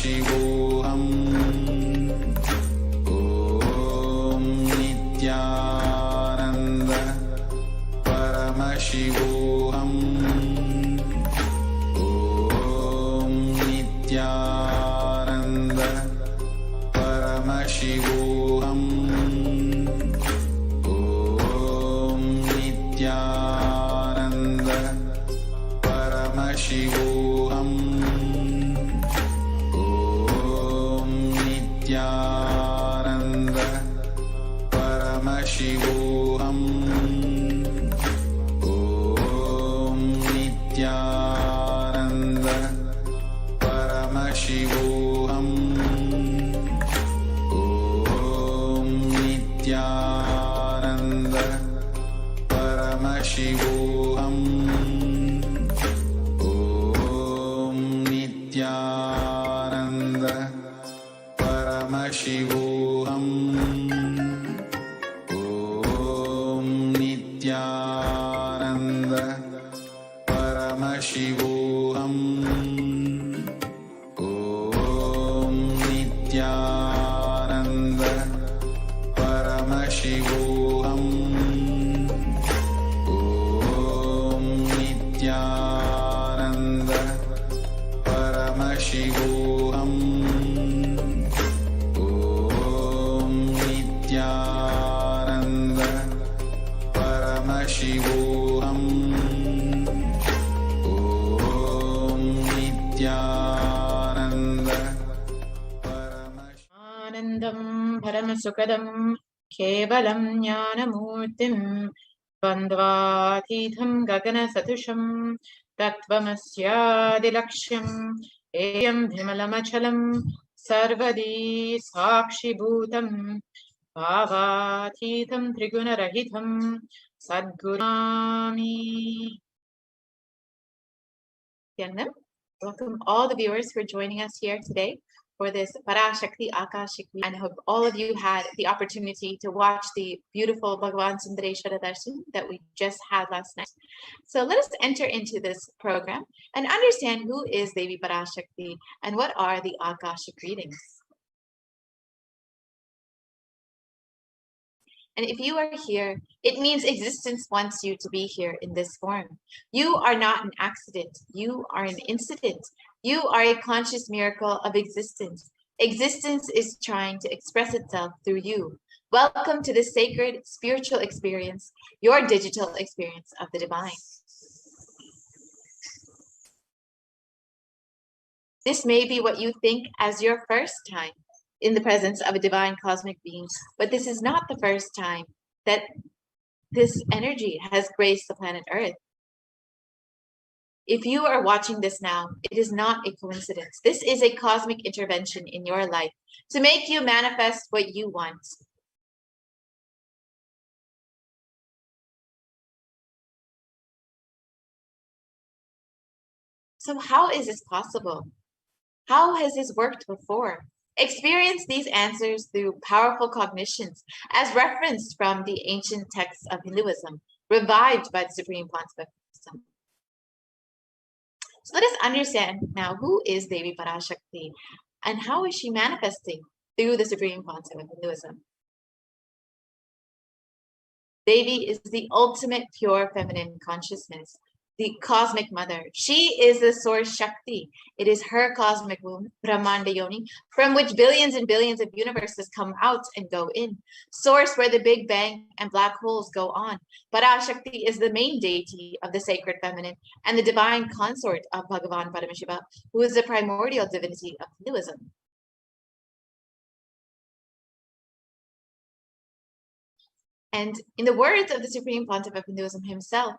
Paramashivoham. Om Nithyananda Paramashivoham. Om Nithyananda Paramashivoham. Om Nithyananda Paramashivoham. Om Nithyananda Paramashivoham. Om Nithyananda Paramashivoham. Om Nithyananda Paramashivoham. Om Nithyananda Paramashivoham. Om Nithyananda Paramashivoham. Om Nithyananda Paramashivoham. Om Nithyananda Paramashivoham. Om Nithyananda Paramashivoham. Om Nithyananda Paramashivoham. Anandam Paramasukadam Kevalam Jnanamurtim Bandvatitham Gagana Satusham Tattvamasyadilaksham Eyam Bhimalamachalam Sarvadi Sakshi Bhutam Bhavatitham Trigunarahitham Sadgurami. Welcome all the viewers for joining us here today for this Parashakti Akashik. And I hope all of you had the opportunity to watch the beautiful Bhagavan Sundareshwara Darshan that we just had last night. So let us enter into this program and understand who is Devi Parashakti and what are the Akashic readings. And if you are here, it means existence wants you to be here in this form. You are not an accident. You are an incident. You are a conscious miracle of existence. Existence is trying to express itself through you. Welcome to this sacred spiritual experience, your digital experience of the divine. This may be what you think as your first time in the presence of a divine cosmic being, but this is not the first time that this energy has graced the planet Earth. If you are watching this now, it is not a coincidence. This is a cosmic intervention in your life to make you manifest what you want. So how is this possible? How has this worked before? Experience these answers through powerful cognitions as referenced from the ancient texts of Hinduism, revived by the Supreme Pontific System. So let us understand now who is Devi Parashakti and how is she manifesting through the Supreme Pontific of Hinduism. Devi is the ultimate pure feminine consciousness, the cosmic mother. She is the source Shakti. It is her cosmic womb, Brahmanda Yoni, from which billions and billions of universes come out and go in. Source where the Big Bang and black holes go on. Parashakti is the main deity of the sacred feminine and the divine consort of Bhagavan Paramashiva, who is the primordial divinity of Hinduism. And in the words of the Supreme Pontiff of Hinduism himself,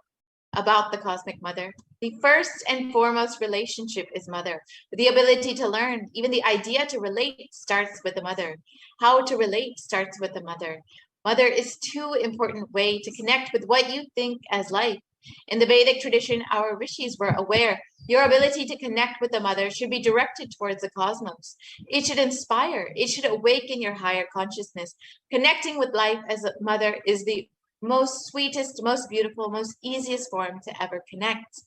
about the cosmic mother, the first and foremost relationship is mother. The ability to learn, even the idea to relate, starts with the mother. How to relate starts with the mother. Mother is too important way to connect with what you think as life. In the Vedic tradition, our rishis were aware your ability to connect with the mother should be directed towards the cosmos. It should inspire, it should awaken your higher consciousness. Connecting with life as a mother is the most sweetest, most beautiful, most easiest form to ever connect.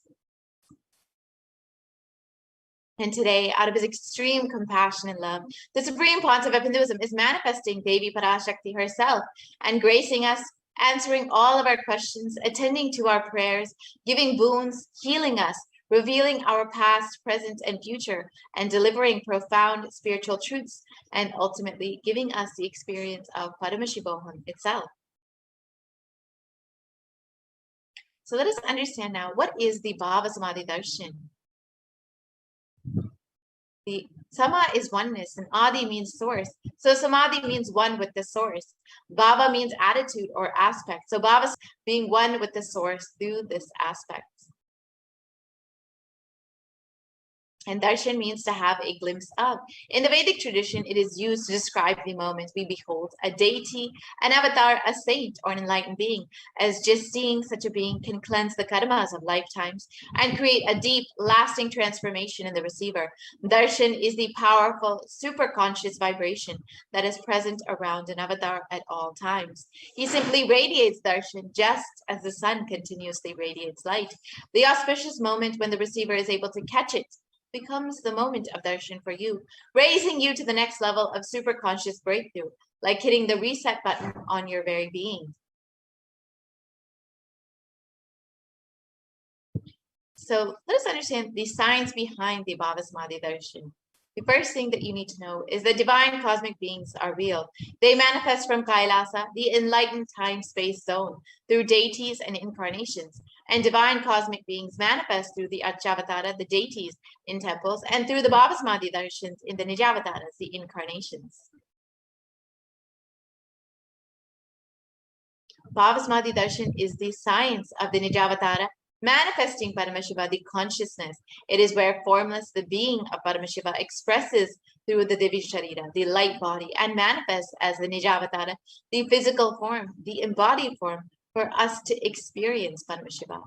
And today, out of his extreme compassion and love, the Supreme Pontiff of Hinduism is manifesting Devi Parashakti herself and gracing us, answering all of our questions, attending to our prayers, giving boons, healing us, revealing our past, present, and future, and delivering profound spiritual truths, and ultimately giving us the experience of Paramashivoham itself. So let us understand now, what is the Bhava Samadhi Darshan? The Sama is oneness, and Adi means source. So Samadhi means one with the source. Bhava means attitude or aspect. So Bhava being one with the source through this aspect. And darshan means to have a glimpse of. In the Vedic tradition, it is used to describe the moment we behold a deity, an avatar, a saint, or an enlightened being, as just seeing such a being can cleanse the karmas of lifetimes and create a deep, lasting transformation in the receiver. Darshan is the powerful, superconscious vibration that is present around an avatar at all times. He simply radiates darshan just as the sun continuously radiates light. The auspicious moment when the receiver is able to catch it becomes the moment of darshan for you, raising you to the next level of superconscious breakthrough, like hitting the reset button on your very being. So let us understand the science behind the Bhava Samadhi Darshan. The first thing that you need to know is that divine cosmic beings are real. They manifest from Kailasa, the enlightened time-space zone, through deities and incarnations. And divine cosmic beings manifest through the Archavatara, the deities in temples, and through the Bhava Samadhi Darshans in the Nijavataras, the incarnations. Bhava Samadhi Darshan is the science of the Nijavatara, manifesting Paramashiva, the consciousness. It is where formless, the being of Paramashiva, expresses through the Divi Sharira, the light body, and manifests as the Nijavatara, the physical form, the embodied form, for us to experience Paramashiva.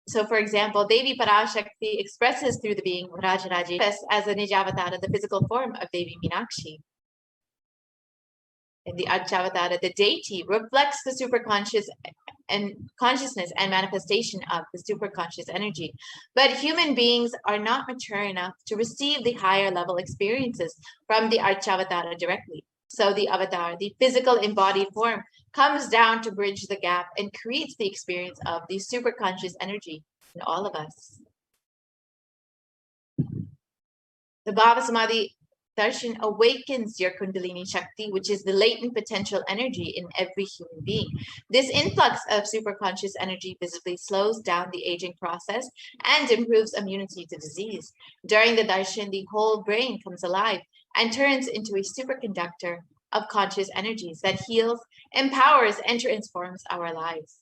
So, for example, Devi Parashakti expresses through the being Rajaraji as the Nijavatara, the physical form of Devi Meenakshi. In the Archavatara, the deity reflects the superconscious and consciousness and manifestation of the superconscious energy. But human beings are not mature enough to receive the higher level experiences from the Archavatara directly. So the avatar, the physical embodied form, comes down to bridge the gap and creates the experience of the superconscious energy in all of us. The Bhava Samadhi Darshan awakens your Kundalini Shakti, which is the latent potential energy in every human being. This influx of superconscious energy visibly slows down the aging process and improves immunity to disease. During the Darshan, the whole brain comes alive and turns into a superconductor of conscious energies that heals, empowers, and transforms our lives.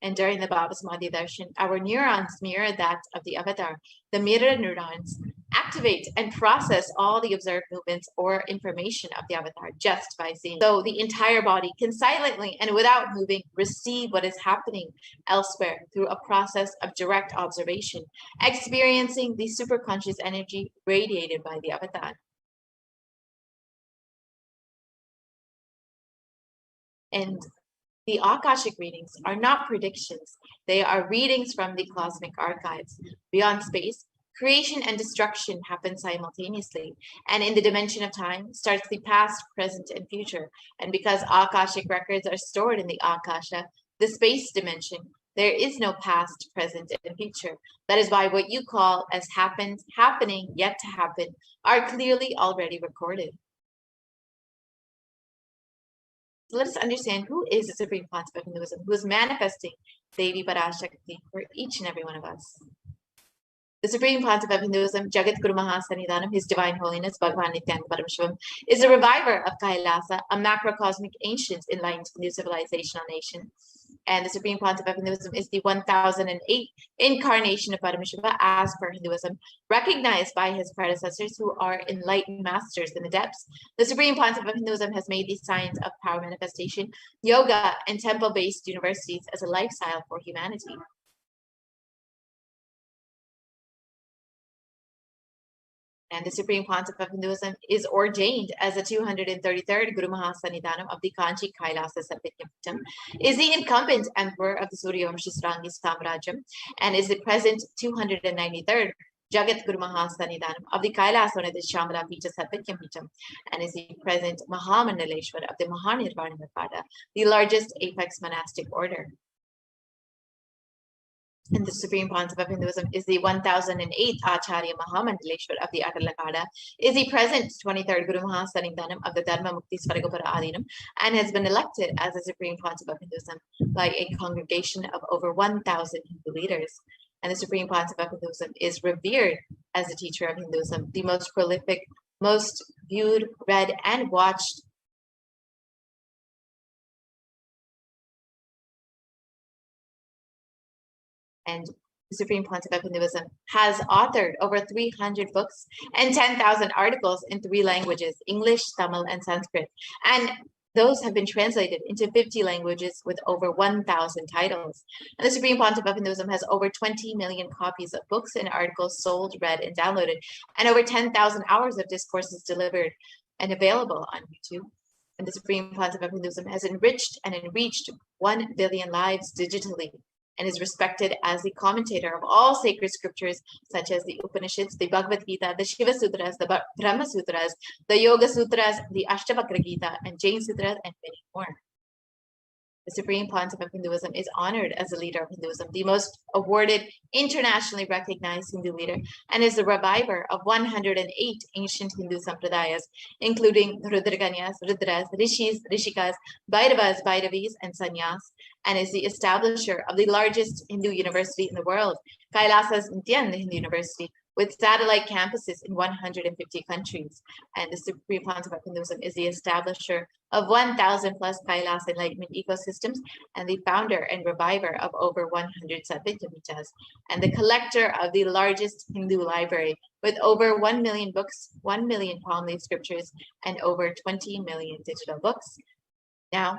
And during the Bhava Samadhi Darshan, our neurons mirror that of the avatar. The mirror neurons activate and process all the observed movements or information of the avatar just by seeing. So the entire body can silently and without moving receive what is happening elsewhere through a process of direct observation, experiencing the superconscious energy radiated by the avatar. And the Akashic readings are not predictions. They are readings from the cosmic archives. Beyond space, creation and destruction happen simultaneously. And in the dimension of time starts the past, present, and future. And because Akashic records are stored in the Akasha, the space dimension, there is no past, present, and future. That is why what you call as happened, happening, yet to happen, are clearly already recorded. So let us understand who is the Supreme Pontiff of Hinduism, who is manifesting Devi Parashakti for each and every one of us. The Supreme Pontiff of Hinduism, Jagat Guru Mahasannidhanam, His Divine Holiness, Bhagavan Nithyananda Paramashivam, is a reviver of Kailasa, a macrocosmic ancient enlightened new civilizational nation. And the Supreme Pontiff of Hinduism is the 1008th incarnation of Paramashiva as per Hinduism, recognized by his predecessors who are enlightened masters in the depths. The Supreme Pontiff of Hinduism has made the science of power manifestation, yoga, and temple-based universities as a lifestyle for humanity. And the Supreme Pontiff of Hinduism is ordained as the 233rd Guru Mahasannidhanam of the Kanchi Kailasa Sapityapitam, is the incumbent emperor of the Suryavamshi Srangi Samrajyam, and is the present 293rd Jagat Guru Mahasannidhanam of the Kailasana Shamala Pita Sapityapitam, and is the present Mahamandaleshwara of the Mahanirvana Pada, the largest apex monastic order. And the Supreme Pontiff of Hinduism is the 1008th Acharya Mahamandaleshwar of the Atalakada, is the present 23rd Guru Mahasannidhanam of the Dharma Mukti Svaragopara Adinam, and has been elected as the Supreme Pontiff of Hinduism by a congregation of over 1,000 Hindu leaders. And the Supreme Pontiff of Hinduism is revered as the teacher of Hinduism, the most prolific, most viewed, read, and watched and the Supreme Pontiff of Hinduism has authored over 300 books and 10,000 articles in 3 languages, English, Tamil, and Sanskrit. And those have been translated into 50 languages with over 1,000 titles. And the Supreme Pontiff of Hinduism has over 20 million copies of books and articles sold, read, and downloaded, and over 10,000 hours of discourses delivered and available on YouTube. And the Supreme Pontiff of Hinduism has enriched and enreached 1 billion lives digitally, and is respected as the commentator of all sacred scriptures such as the Upanishads, the Bhagavad Gita, the Shiva Sutras, the Brahma Sutras, the Yoga Sutras, the Ashtavakra Gita, and Jain Sutras, and many more. The Supreme Pontiff of Hinduism is honored as the leader of Hinduism, the most awarded, internationally recognized Hindu leader, and is the reviver of 108 ancient Hindu sampradayas, including Rudraganyas, Rudras, Rishis, Rishikas, Bhairavas, Bhairavis, and Sannyas, and is the establisher of the largest Hindu university in the world, Kailasa's Nithyananda Hindu University, with satellite campuses in 150 countries. And the Supreme Pontiff of Hinduism is the establisher of 1,000 plus Kailasa enlightenment ecosystems, and the founder and reviver of over 100 Satvika, and the collector of the largest Hindu library with over 1 million books, 1 million palm leaf scriptures, and over 20 million digital books. Now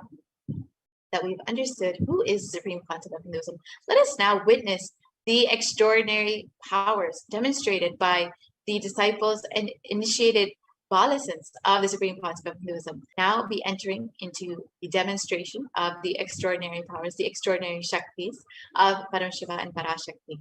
that we've understood who is Supreme Pontiff of Hinduism, let us now witness the extraordinary powers demonstrated by the disciples and initiated Balasans of the Supreme Pontiff of Hinduism. Now be entering into the demonstration of the extraordinary powers, the extraordinary Shaktis of Paramashiva and Parashakti.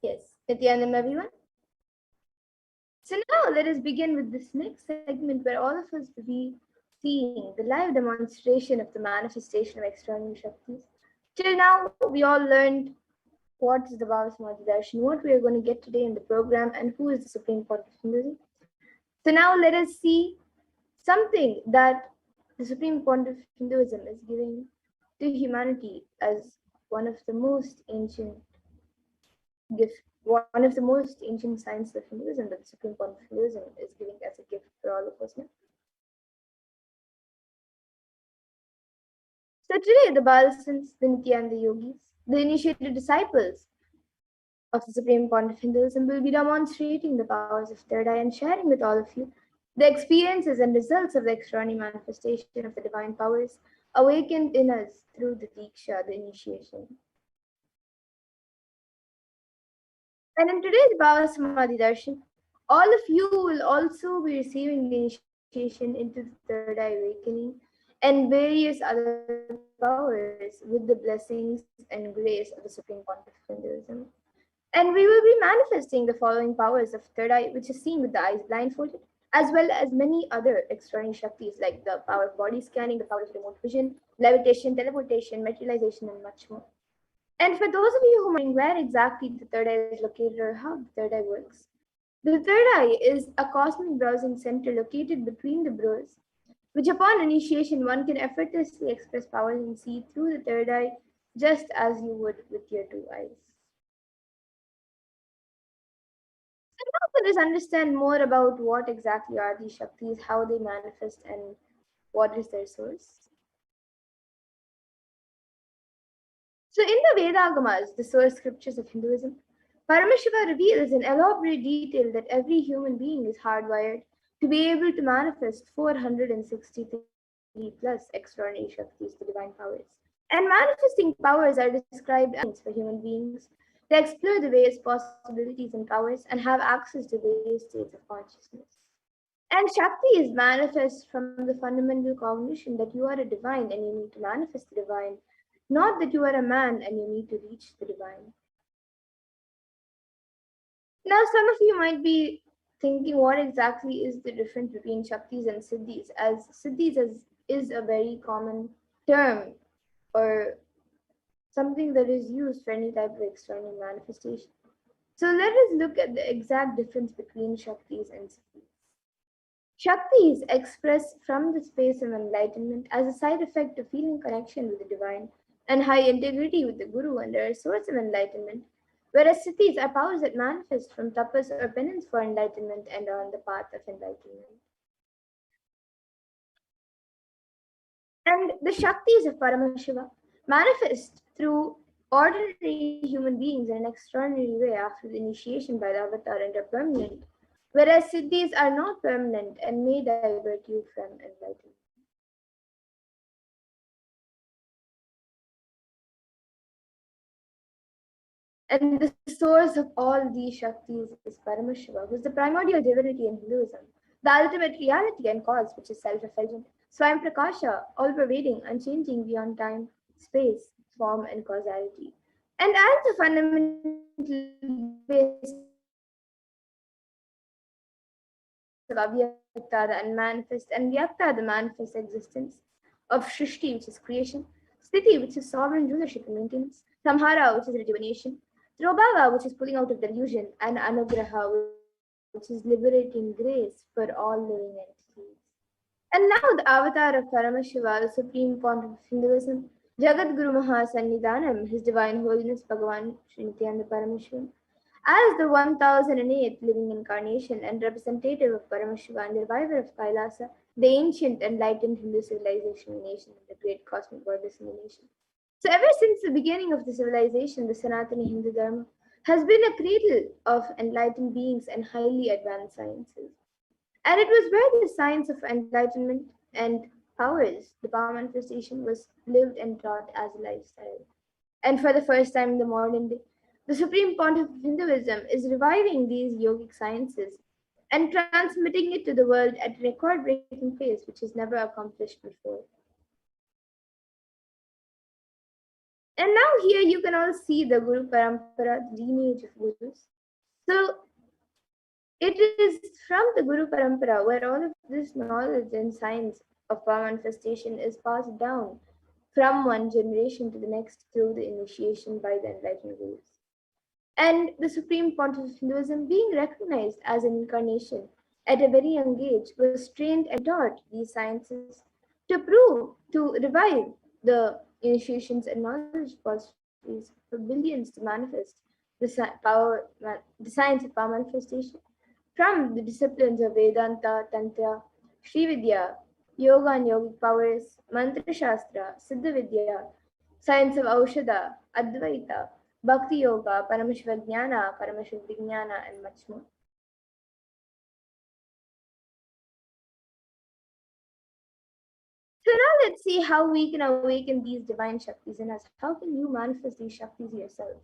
Yes, Nithyanam everyone. So now let us begin with this next segment where all of us we seeing the live demonstration of the manifestation of extraordinary Shaktis. Till now, we all learned what is the Bhava Samadhi Darshan, what we are going to get today in the program, and who is the Supreme Point of Hinduism. So now let us see something that the Supreme Point of Hinduism is giving to humanity as one of the most ancient gift, one of the most ancient signs of Hinduism that the Supreme Point of Hinduism is giving as a gift for all of us now. So today, the Balsans, the Nithyananda Yogis, the initiated disciples of the Supreme Point of Hinduism will be demonstrating the powers of third eye and sharing with all of you the experiences and results of the extraordinary manifestation of the divine powers awakened in us through the Diksha, the initiation. And in today's Bhava Samadhi Darshan, all of you will also be receiving the initiation into the third eye awakening and various other powers with the blessings and grace of the Supreme Point of Hinduism. And we will be manifesting the following powers of third eye, which is seen with the eyes blindfolded, as well as many other extraordinary Shaktis like the power of body scanning, the power of remote vision, levitation, teleportation, materialization, and much more. And for those of you who are wondering where exactly the third eye is located or how the third eye works, the third eye is a cosmic browsing center located between the brows, which upon initiation one can effortlessly express powers and see through the third eye just as you would with your two eyes. So now let us understand more about what exactly are these Shaktis, how they manifest, and what is their source. So in the Vedagamas, the source scriptures of Hinduism, Paramashiva reveals in elaborate detail that every human being is hardwired to be able to manifest 463 plus extraordinary Shaktis, the divine powers. And manifesting powers are described as means for human beings to explore the various possibilities and powers and have access to various states of consciousness. And Shakti is manifest from the fundamental cognition that you are a divine and you need to manifest the divine, not that you are a man and you need to reach the divine. Now, some of you might be thinking what exactly is the difference between Shaktis and Siddhis, as is a very common term or something that is used for any type of external manifestation. So let us look at the exact difference between Shaktis and Siddhis. Shakti is expressed from the space of enlightenment as a side effect of feeling connection with the divine and high integrity with the Guru and are a source of enlightenment, whereas siddhis are powers that manifest from tapas or penance for enlightenment and are on the path of enlightenment. And the Shaktis of Paramashiva manifest through ordinary human beings in an extraordinary way after the initiation by the avatar and are permanent, whereas siddhis are not permanent and may divert you from enlightenment. And the source of all these Shaktis is Paramashiva, who is the primordial divinity in Hinduism, the ultimate reality and cause, which is self effulgent, Swayam Prakasha, all pervading, unchanging beyond time, space, form, and causality. And as the fundamental base of Avyakta, the unmanifest, and Vyakta, the manifest existence of Shrishti, which is creation, Sthiti, which is sovereign rulership and maintenance, Samhara, which is rejuvenation, Trobhava, which is pulling out of delusion, and Anugraha, which is liberating grace for all living entities. And now the avatar of Paramashiva, the supreme pontiff of Hinduism, Jagat Guru Mahasannidhanam, His Divine Holiness Bhagavan Sri Nithyananda Paramashivam, as the 1008th living incarnation and representative of Paramashiva and the reviver of Kailasa, the ancient enlightened Hindu civilization nation and the great cosmic goddess in the nation. So ever since the beginning of the civilization, the Sanatani Hindu Dharma has been a cradle of enlightened beings and highly advanced sciences. And it was where the science of enlightenment and powers, the power manifestation, was lived and taught as a lifestyle. And for the first time in the modern day, the Supreme Pontiff of Hinduism is reviving these yogic sciences and transmitting it to the world at a record breaking pace, which is never accomplished before. And now here you can all see the Guru Parampara, the lineage of Gurus. So It is from the Guru Parampara where all of this knowledge and science of power manifestation is passed down from one generation to the next through the initiation by the enlightened gurus. And the Supreme Pontiff of Hinduism, being recognized as an incarnation at a very young age, was trained and taught these sciences to revive the initiations and knowledge repositories for billions to manifest the science of power manifestation from the disciplines of Vedanta, Tantra, Srividya, Yoga and Yogic powers, Mantra Shastra, Siddha Vidya, science of Aushadha, Advaita, Bhakti Yoga, Paramashiva Jnana, Paramashiva Vijnana, and much more. So now let's see how we can awaken these divine Shaktis in us. How can you manifest these Shaktis yourself?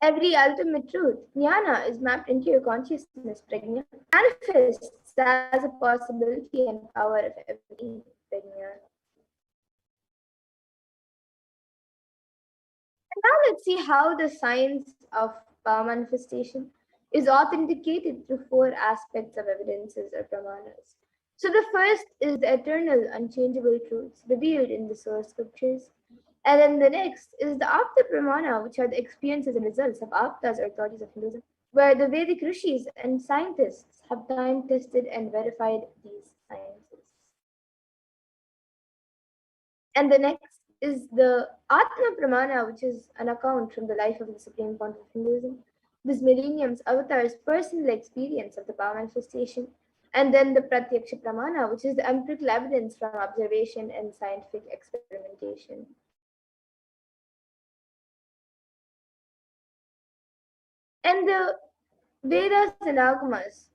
Every ultimate truth, jnana, is mapped into your consciousness, prajna, manifests as a possibility and power of every prajna. And now let's see how the science of power manifestation is authenticated through four aspects of evidences or pramanas. So the first is the eternal, unchangeable truths revealed in the source scriptures. And then the next is the Apta Pramana, which are the experiences and results of Aptas or authorities of Hinduism, where the Vedic rishis and scientists have time tested and verified these sciences. And the next is the Atma Pramana, which is an account from the life of the Supreme Pontiff of Hinduism, this millennium's avatar's personal experience of the power manifestation. And then the Pratyaksha Pramana, which is the empirical evidence from observation and scientific experimentation. And the Vedas and Agamas,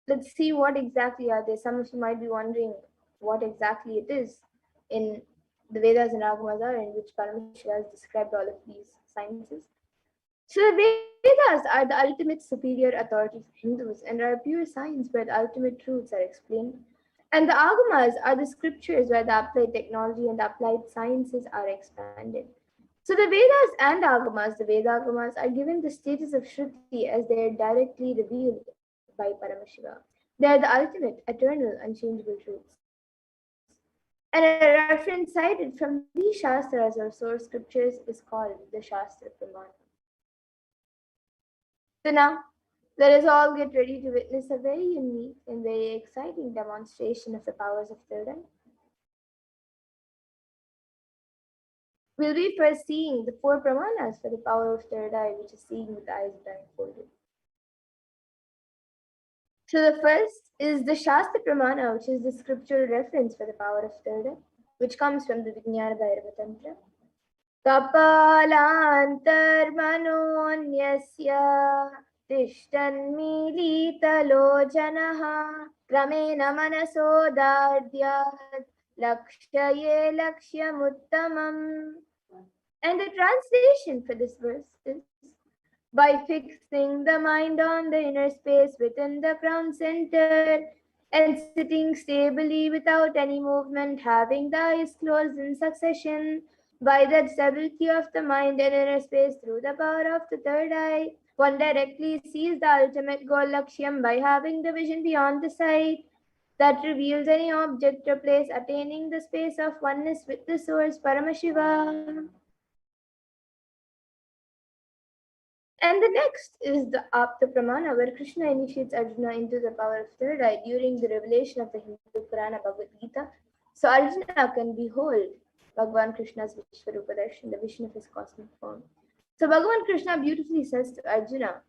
let's see what exactly are they. Some of you might be wondering what exactly it is in the Vedas and Agamas are, in which Paramashiva has described all of these sciences. So the Vedas are the ultimate superior authorities of Hindus and are pure science where the ultimate truths are explained. And the Agamas are the scriptures where the applied technology and the applied sciences are expanded. So the Vedas and Agamas, the Veda Agamas, are given the status of Shruti as they are directly revealed by Paramashiva. They are the ultimate, eternal, unchangeable truths. And a reference cited from these Shastras or source scriptures is called the Shastra Pramana. So now, let us all get ready to witness a very unique and very exciting demonstration of the powers of third eye. We'll be first seeing the four pramanas for the power of third eye, which is seeing with the eyes blindfolded. So the first is the Shastra Pramana, which is the scriptural reference for the power of third eye, which comes from the Vijnana Bhairava Tantra. Kapalantarmanonyasya tishtannmilitalochanaha kramena manasodadyat lakshaye lakshyamuttamam. And the translation for this verse is, by fixing the mind on the inner space within the crown center and sitting stably without any movement, having the eyes closed in succession, by that stability of the mind and inner space through the power of the third eye, one directly sees the ultimate goal Lakshyam by having the vision beyond the sight that reveals any object or place, attaining the space of oneness with the source Paramashiva. And the next is the Apta Pramana, where Krishna initiates Arjuna into the power of third eye during the revelation of the Hindu Purana Bhagavad Gita. So Arjuna can behold Bhagavan Krishna's Vishwarupa Darshan, the vision of his cosmic form. So Bhagavan Krishna beautifully says to Arjuna,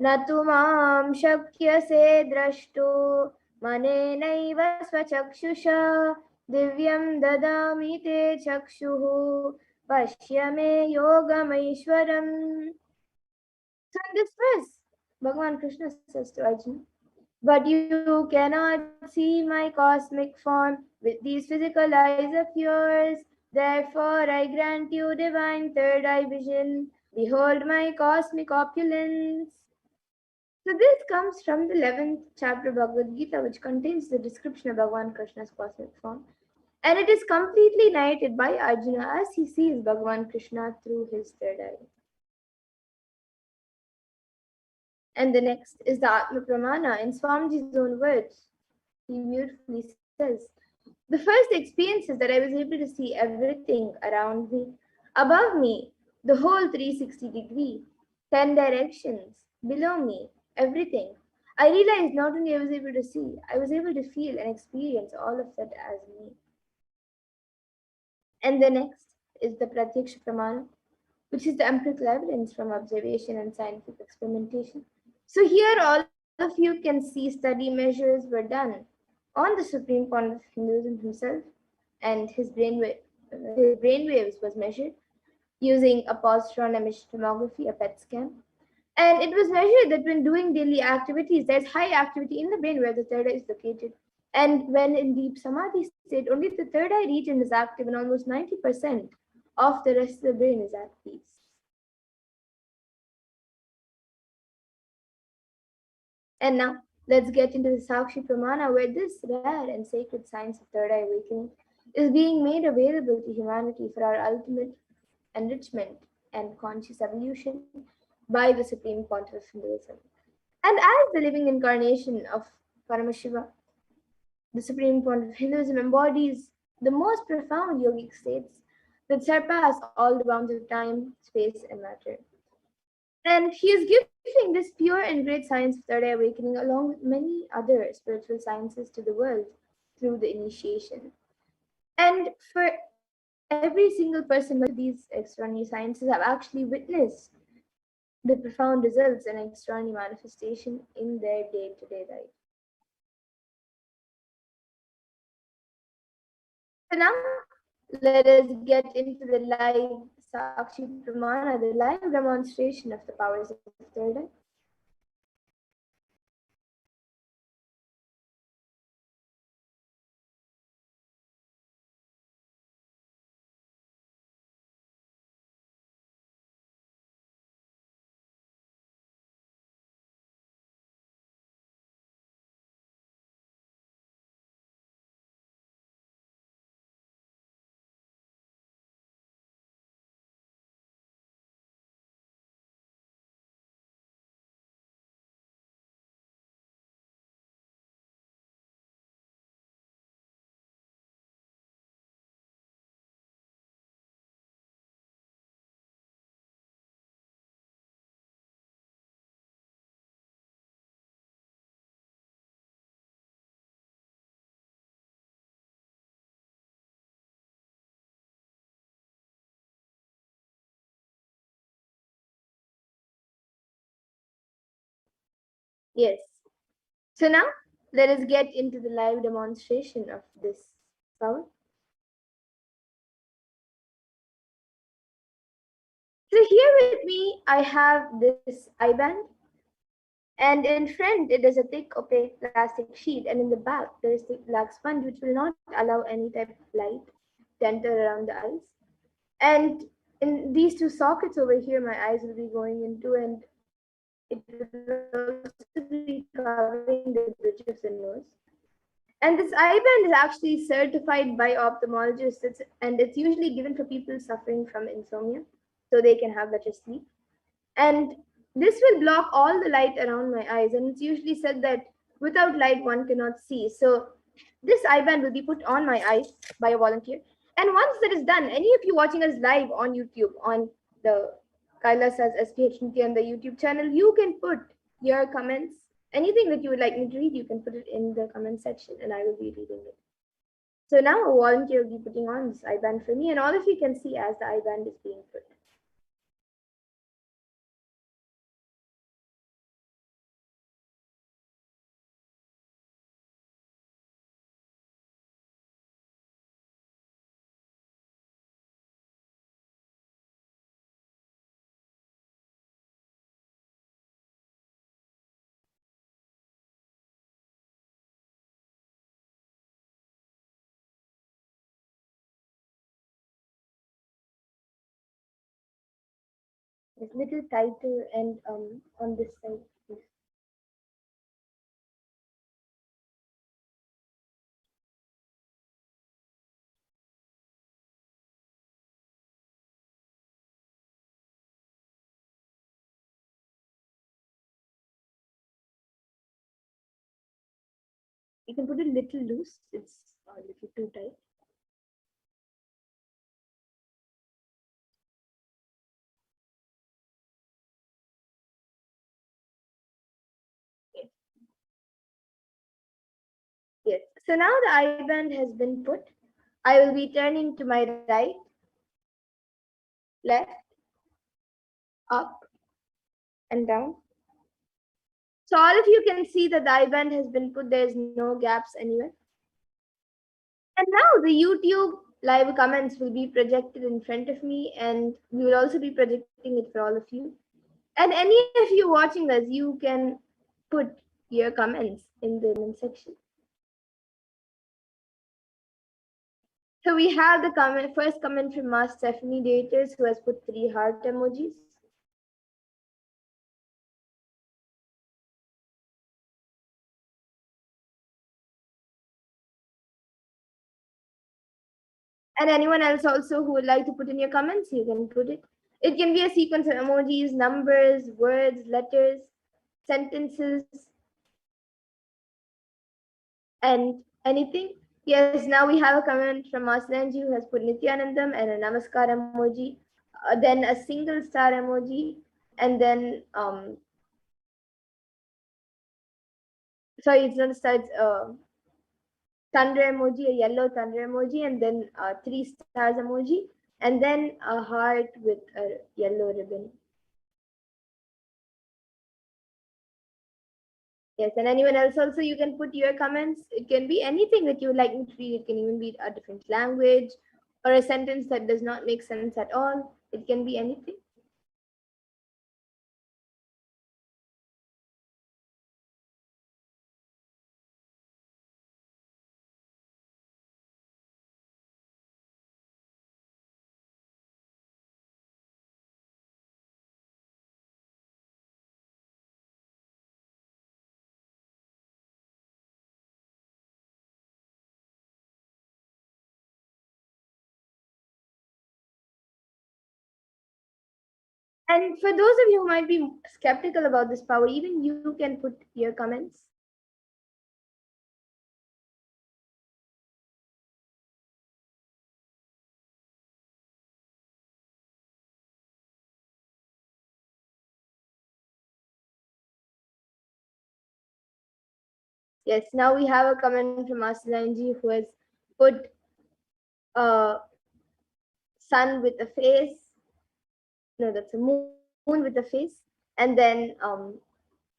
Natu mam shakyase drashto manenaiva swachakshusha divyam dadami te chakshuhu pashyame yogamaishwaram. So in this verse, Bhagavan Krishna says to Arjuna, but you cannot see my cosmic form with these physical eyes of yours. Therefore, I grant you divine third eye vision. Behold my cosmic opulence. So this comes from the 11th chapter of Bhagavad Gita, which contains the description of Bhagavan Krishna's cosmic form. And it is completely narrated by Arjuna as he sees Bhagavan Krishna through his third eye. And the next is the Atma Pramana in Swamiji's own words. He beautifully says, the first experience is that I was able to see everything around me, above me, the whole 360-degree, 10 directions, below me, everything. I realized not only I was able to see, I was able to feel and experience all of that as me. And the next is the Pratyaksha Pramana, which is the empirical evidence from observation and scientific experimentation. So here all of you can see study measures were done on the supreme point of Hinduism himself, and his brain waves was measured using a positron emission tomography, a PET scan. And it was measured that when doing daily activities, there's high activity in the brain where the third eye is located. And when in deep samadhi state, only the third eye region is active, and almost 90% of the rest of the brain is at peace. And now let's get into the Sakshi Pramana, where this rare and sacred science of third eye awakening is being made available to humanity for our ultimate enrichment and conscious evolution by the Supreme Pontiff of Hinduism. And as the living incarnation of Paramashiva, the Supreme Pontiff of Hinduism embodies the most profound yogic states that surpass all the bounds of time, space, and matter. And he is giving this pure and great science of third eye awakening along with many other spiritual sciences to the world through the initiation. And for every single person who these extraordinary sciences have actually witnessed the profound results and extraordinary manifestation in their day-to-day life. So now let us get into the live Sakshi Pramana, the live demonstration of the powers of third eye. Yes. So now let us get into the live demonstration of this power. So here with me, I have this eye band, and in front it is a thick opaque plastic sheet, and in the back there is the black sponge which will not allow any type of light to enter around the eyes. And in these two sockets over here, my eyes will be going into, and it will also be covering the bridge of the nose. And this eye band is actually certified by ophthalmologists, and it's usually given for people suffering from insomnia, so they can have better sleep. And this will block all the light around my eyes, and it's usually said that without light one cannot see. So this eye band will be put on my eyes by a volunteer. And once that is done, any of you watching us live on YouTube on the Kailasa's HDH Nithyananda YouTube channel, you can put your comments. Anything that you would like me to read, you can put it in the comment section and I will be reading it. So now a volunteer will be putting on this eye band for me, and all of you can see as the eye band is being put. It's a little tighter and on this side. Please. You can put it a little loose. It's a little too tight. Yes. Yes. So now the eye band has been put. I will be turning to my right, left, up, and down. So all of you can see that the eye band has been put. There is no gaps anywhere. And now the YouTube live comments will be projected in front of me, and we will also be projecting it for all of you. And any of you watching us, you can put your comments in the comment section. So we have the first comment from Master Stephanie Daters, who has put 3 heart emojis. And anyone else also who would like to put in your comments, you can put it. It can be a sequence of emojis, numbers, words, letters, sentences, and anything. Yes, now we have a comment from Aslanji who has put Nithyanandam and a Namaskar emoji, then a single star emoji, and then sorry, it's not a star, it's a thunder emoji, a yellow thunder emoji, and then 3 stars emoji, and then a heart with a yellow ribbon. Yes, and anyone else also, you can put your comments. It can be anything that you would like me to read. It can even be a different language or a sentence that does not make sense at all. It can be anything. And for those of you who might be skeptical about this power, even you can put your comments. Yes, now we have a comment from Aslanji who has put a sun with a face. No, that's a moon with a face. And then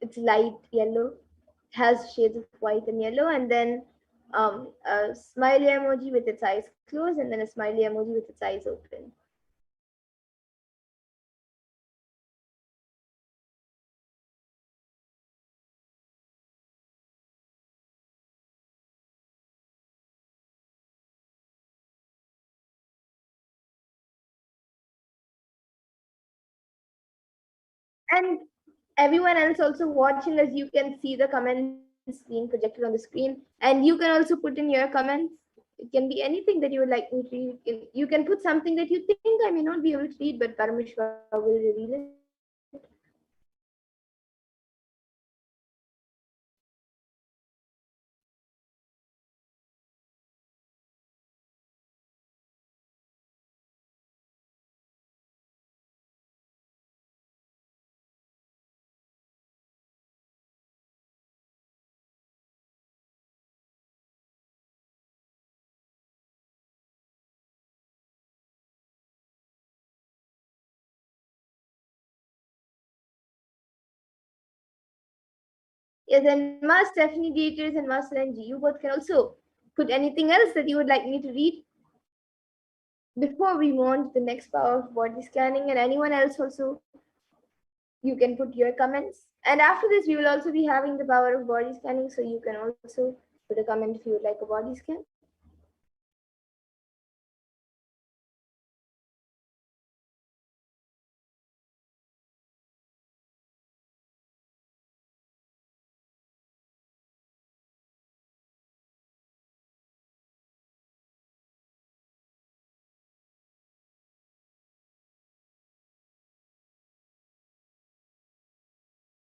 it's light yellow, has shades of white and yellow, and then a smiley emoji with its eyes closed, and then a smiley emoji with its eyes open. And everyone else also watching us, you can see the comments being projected on the screen, and you can also put in your comments. It can be anything that you would like me to read. You can put something that you think I may not be able to read, but Paramashiva will reveal it. Yes, and Mas Stephanie Dieters and Mas Renji, you both can also put anything else that you would like me to read before we move on to the next power of body scanning. And anyone else also, you can put your comments. And after this, we will also be having the power of body scanning, so you can also put a comment if you would like a body scan.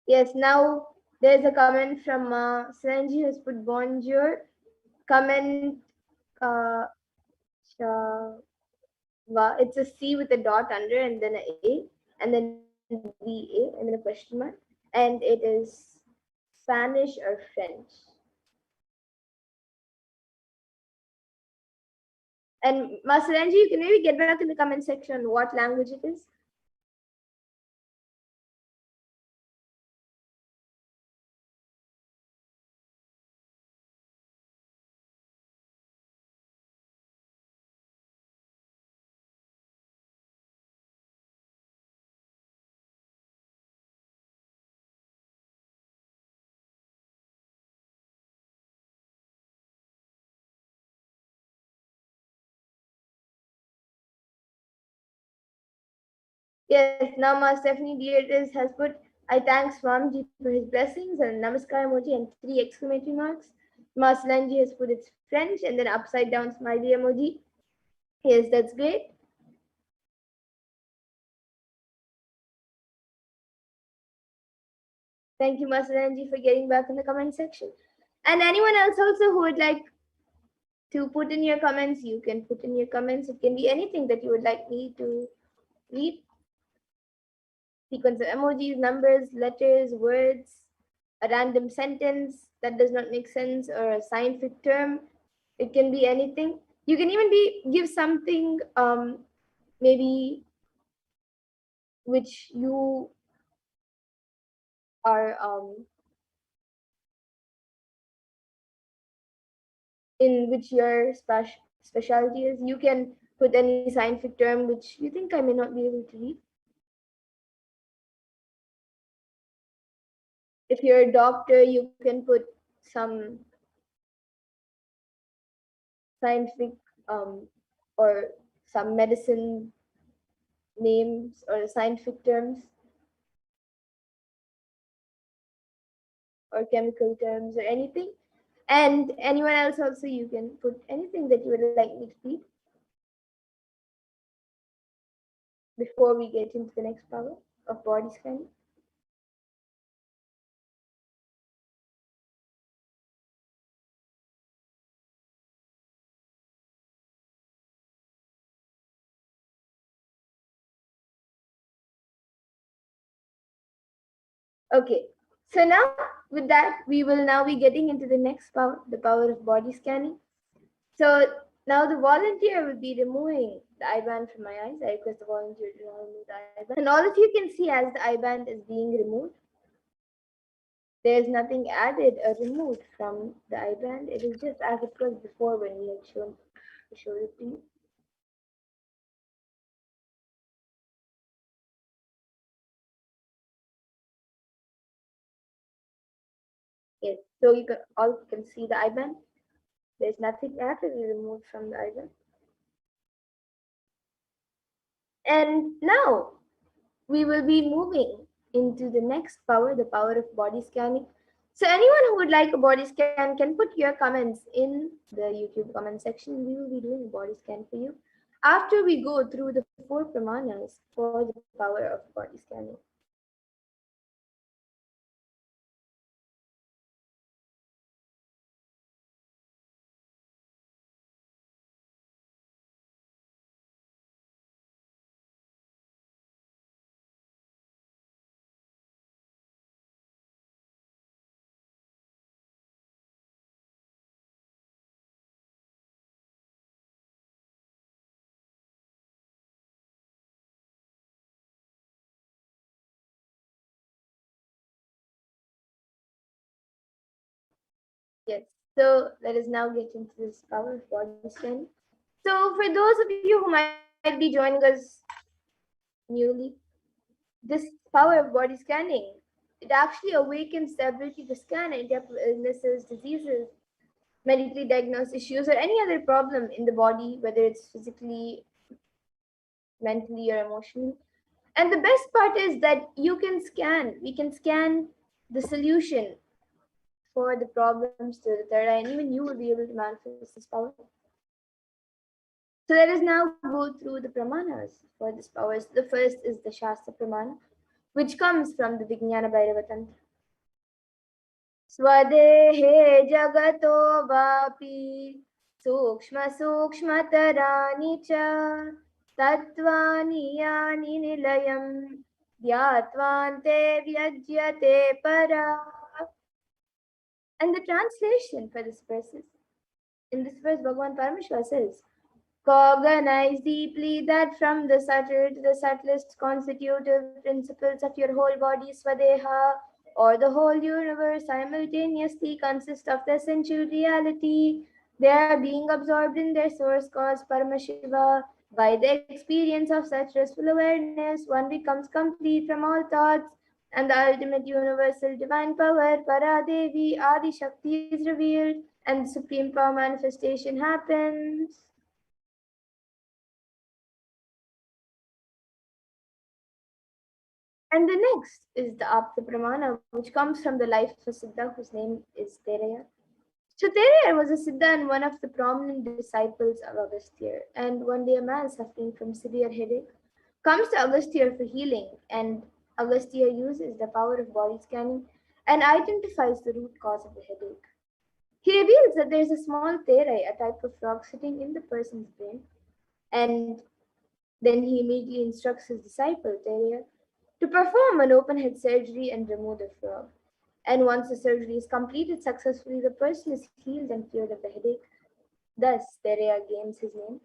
Yes, now There's a comment from Sanji has put bonjour. Comment uh, Shava. It's a C with a dot under and then a A and then VA and then a question mark. And it is Spanish or French. And Masaranji, you can maybe get back in the comment section on what language it is. Yes, now Ma Stephanie Dietis has put, I thank Swamiji for his blessings and Namaskar emoji and 3 exclamatory marks. Ma Salanji has put it's French and then upside down smiley emoji. Yes, that's great. Thank you, Ma Salanji, for getting back in the comment section. And anyone else also who would like to put in your comments, you can put in your comments. It can be anything that you would like me to read. Sequence of emojis, numbers, letters, words, a random sentence that does not make sense, or a scientific term. It can be anything. You can even give something maybe which you are in which your specialty is. You can put any scientific term which you think I may not be able to read. If you're a doctor, you can put some scientific or some medicine names or scientific terms or chemical terms or anything. And anyone else also, you can put anything that you would like me to read before we get into the next power of body scanning. Okay, so now with that, we will now be getting into the next power, the power of body scanning. So now the volunteer will be removing the eye band from my eyes. I request the volunteer to now remove the eye band. And all of you can see as the eye band is being removed, there is nothing added or removed from the eye band. It is just as it was before when we had showed it to you. Yes, so you can all can see the eye band. There's nothing added or removed from the eye band. And now we will be moving into the next power, the power of body scanning. So anyone who would like a body scan can put your comments in the YouTube comment section. We will be doing a body scan for you after we go through the 4 pramanas for the power of body scanning. Yes, so let us now get into this power of body scanning. So for those of you who might be joining us newly, this power of body scanning, it actually awakens the ability to scan and detect illnesses, diseases, medically diagnosed issues, or any other problem in the body, whether it's physically, mentally, or emotionally. And the best part is that we can scan the solution for the problems to the third eye, and even you will be able to manifest this power. So let us now go through the pramanas for this power. So the first is the Shastra Pramana, which comes from the Vijnana Bhairava Tantra. Swadehe jagato vapi sukshma sukshmatarani cha tattvani yani nilayam dhyatvante vyajyate para. And the translation for this verse is, in this verse, Bhagavan Paramashiva says, cognize deeply that from the subtle to the subtlest constitutive principles of your whole body, Swadeha, or the whole universe, simultaneously consist of the essential reality. They are being absorbed in their source cause, Paramashiva. By the experience of such restful awareness, one becomes complete from all thoughts, and the ultimate universal divine power, Paradevi, Adi Shakti, is revealed, and the supreme power manifestation happens. And the next is the Apta Pramana, which comes from the life of a Siddha whose name is Teraya. So Teraya was a Siddha and one of the prominent disciples of Agastya. And one day a man suffering from severe headache comes to Agastya for healing, and Agastya uses the power of body scanning and identifies the root cause of the headache. He reveals that there is a small Terai, a type of frog, sitting in the person's brain, and then he immediately instructs his disciple, Teraya, to perform an open head surgery and remove the frog. And once the surgery is completed successfully, the person is healed and cured of the headache. Thus, Tereya gains his name.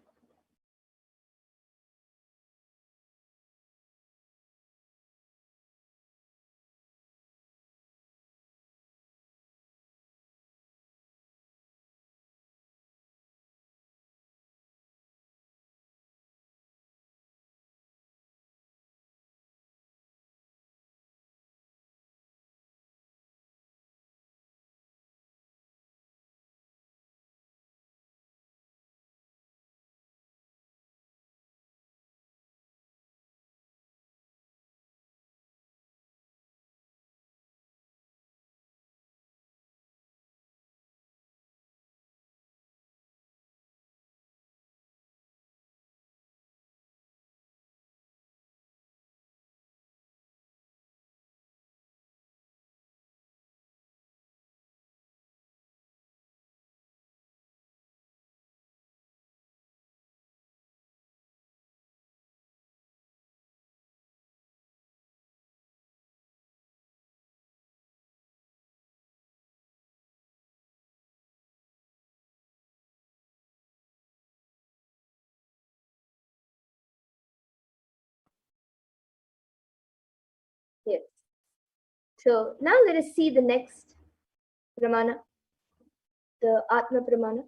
Yes. So now let us see the next Pramana, the Atma Pramana.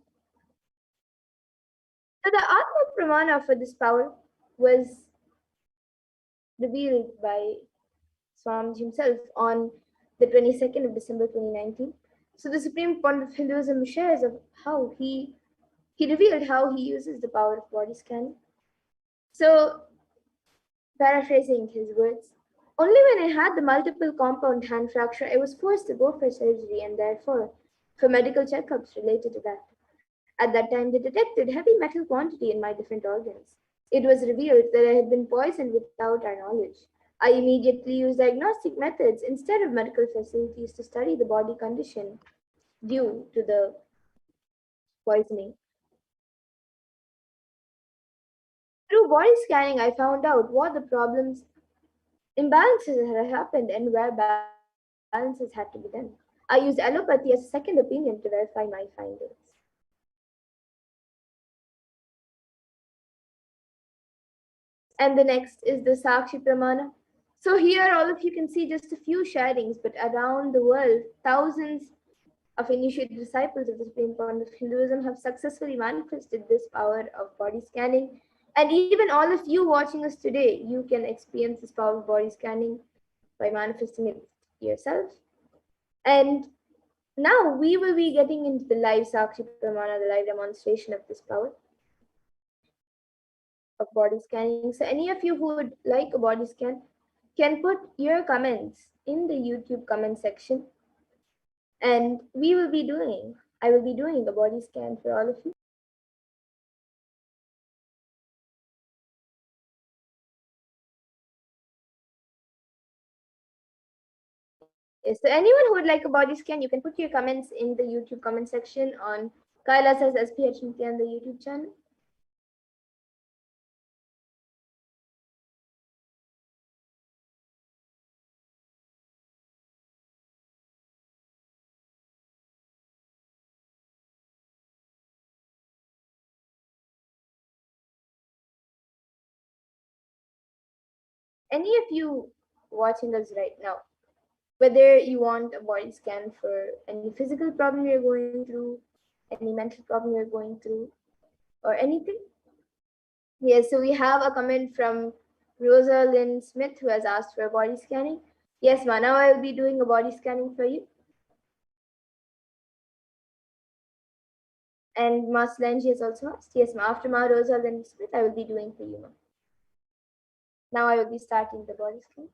So the Atma Pramana for this power was revealed by Swamiji himself on the 22nd of December 2019. So the Supreme Point of Hinduism shares of how he revealed how he uses the power of body scanning. So paraphrasing his words, only when I had the multiple compound hand fracture, I was forced to go for surgery and therefore for medical checkups related to that. At that time, they detected heavy metal quantity in my different organs. It was revealed that I had been poisoned without our knowledge. I immediately used diagnostic methods instead of medical facilities to study the body condition due to the poisoning. Through body scanning, I found out what the problems, imbalances had happened, and where balances had to be done. I used allopathy as a second opinion to verify my findings. And the next is the Sakshi Pramana. So here all of you can see just a few sharings, but around the world, thousands of initiated disciples of the Supreme Point of Hinduism have successfully manifested this power of body scanning. And even all of you watching us today, you can experience this power of body scanning by manifesting it yourself. And now we will be getting into the live Sakshi Pramana, the live demonstration of this power of body scanning. So any of you who would like a body scan can put your comments in the YouTube comment section, and I will be doing a body scan for all of you. Yes, so anyone who would like a body scan, you can put your comments in the YouTube comment section on Kailasa's HDH Nithyananda YouTube channel. Any of you watching us right now, whether you want a body scan for any physical problem you're going through, any mental problem you're going through, or anything. Yes, so we have a comment from Rosa Lynn Smith who has asked for a body scanning. Yes, Ma, now I will be doing a body scanning for you. And Ma Solange has also asked. Yes, Ma, after Ma Rosa Lynn Smith, I will be doing for you, Ma. Now I will be starting the body scan.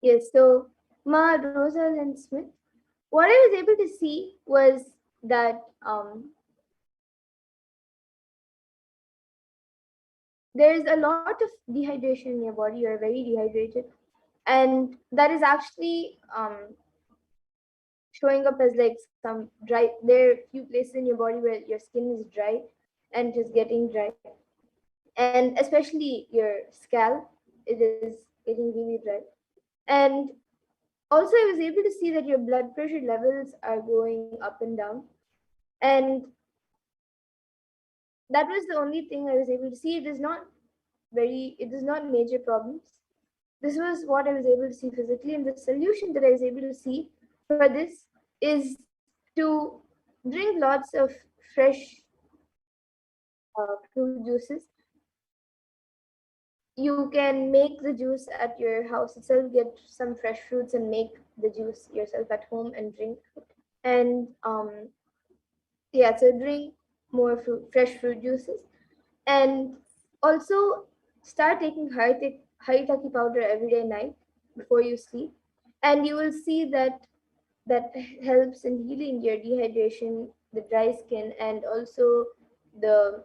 Yes, so Ma Rosa Lynn Smith, what I was able to see was that there's a lot of dehydration in your body. You're very dehydrated, and that is actually showing up as like some dry. There are few places in your body where your skin is dry and just getting dry, and especially your scalp, it is getting really dry. And also, I was able to see that your blood pressure levels are going up and down, and that was the only thing I was able to see. It is not major problems. This was what I was able to see physically, and the solution that I was able to see for this is to drink lots of fresh fruit juices. You can make the juice at your house itself, get some fresh fruits and make the juice yourself at home and drink it. And yeah, so drink more fresh fruit juices, and also start taking haritaki powder every day night before you sleep, and you will see that that helps in healing your dehydration, the dry skin, and also the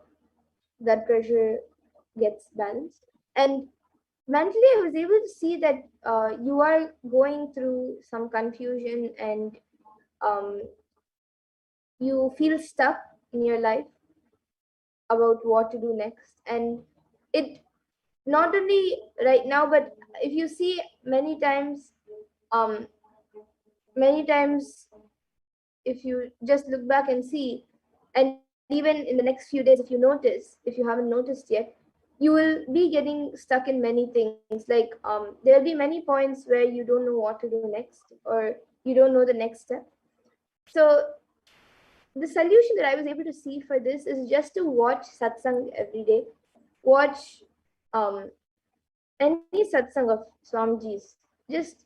blood pressure gets balanced. And mentally, I was able to see that you are going through some confusion, and um, you feel stuck in your life about what to do next. And it not only right now, but if you see um many times, if you just look back and see, and even in the next few days, if you haven't noticed yet, you will be getting stuck in many things. Like there'll be many points where you don't know what to do next, or you don't know the next step. So the solution that I was able to see for this is just to watch satsang every day. Watch um, any satsang of Swamiji's. Just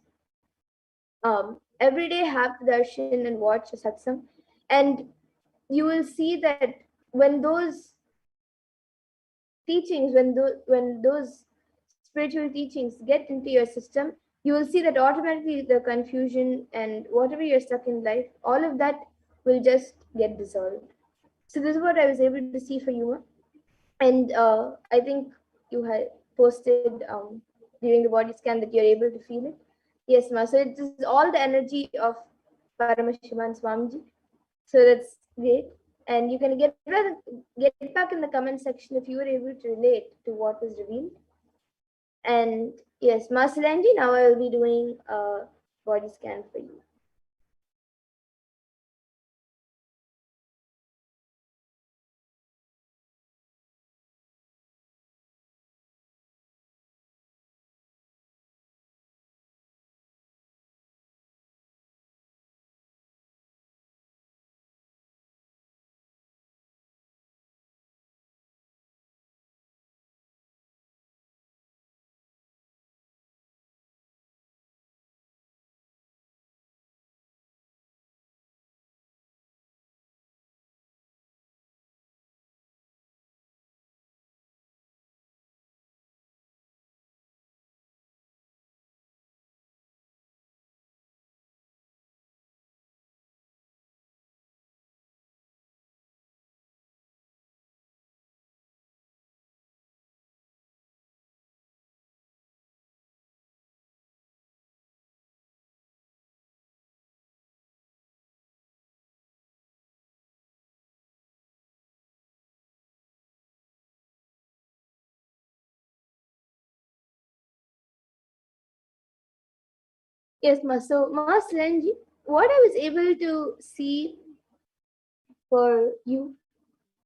every day have the darshan and watch a satsang, and you will see that when those when those spiritual teachings get into your system, you will see that automatically the confusion and whatever you're stuck in life, all of that will just get dissolved. So this is what I was able to see for you. And I think you had posted during the body scan that you're able to feel it. Yes, ma. So it is all the energy of Paramashiva and Swamiji. So that's great. And you can get back in the comment section if you were able to relate to what was revealed. And yes, Master Angie, now I will be doing a body scan for you. Yes, ma. So, Master Angie, what I was able to see for you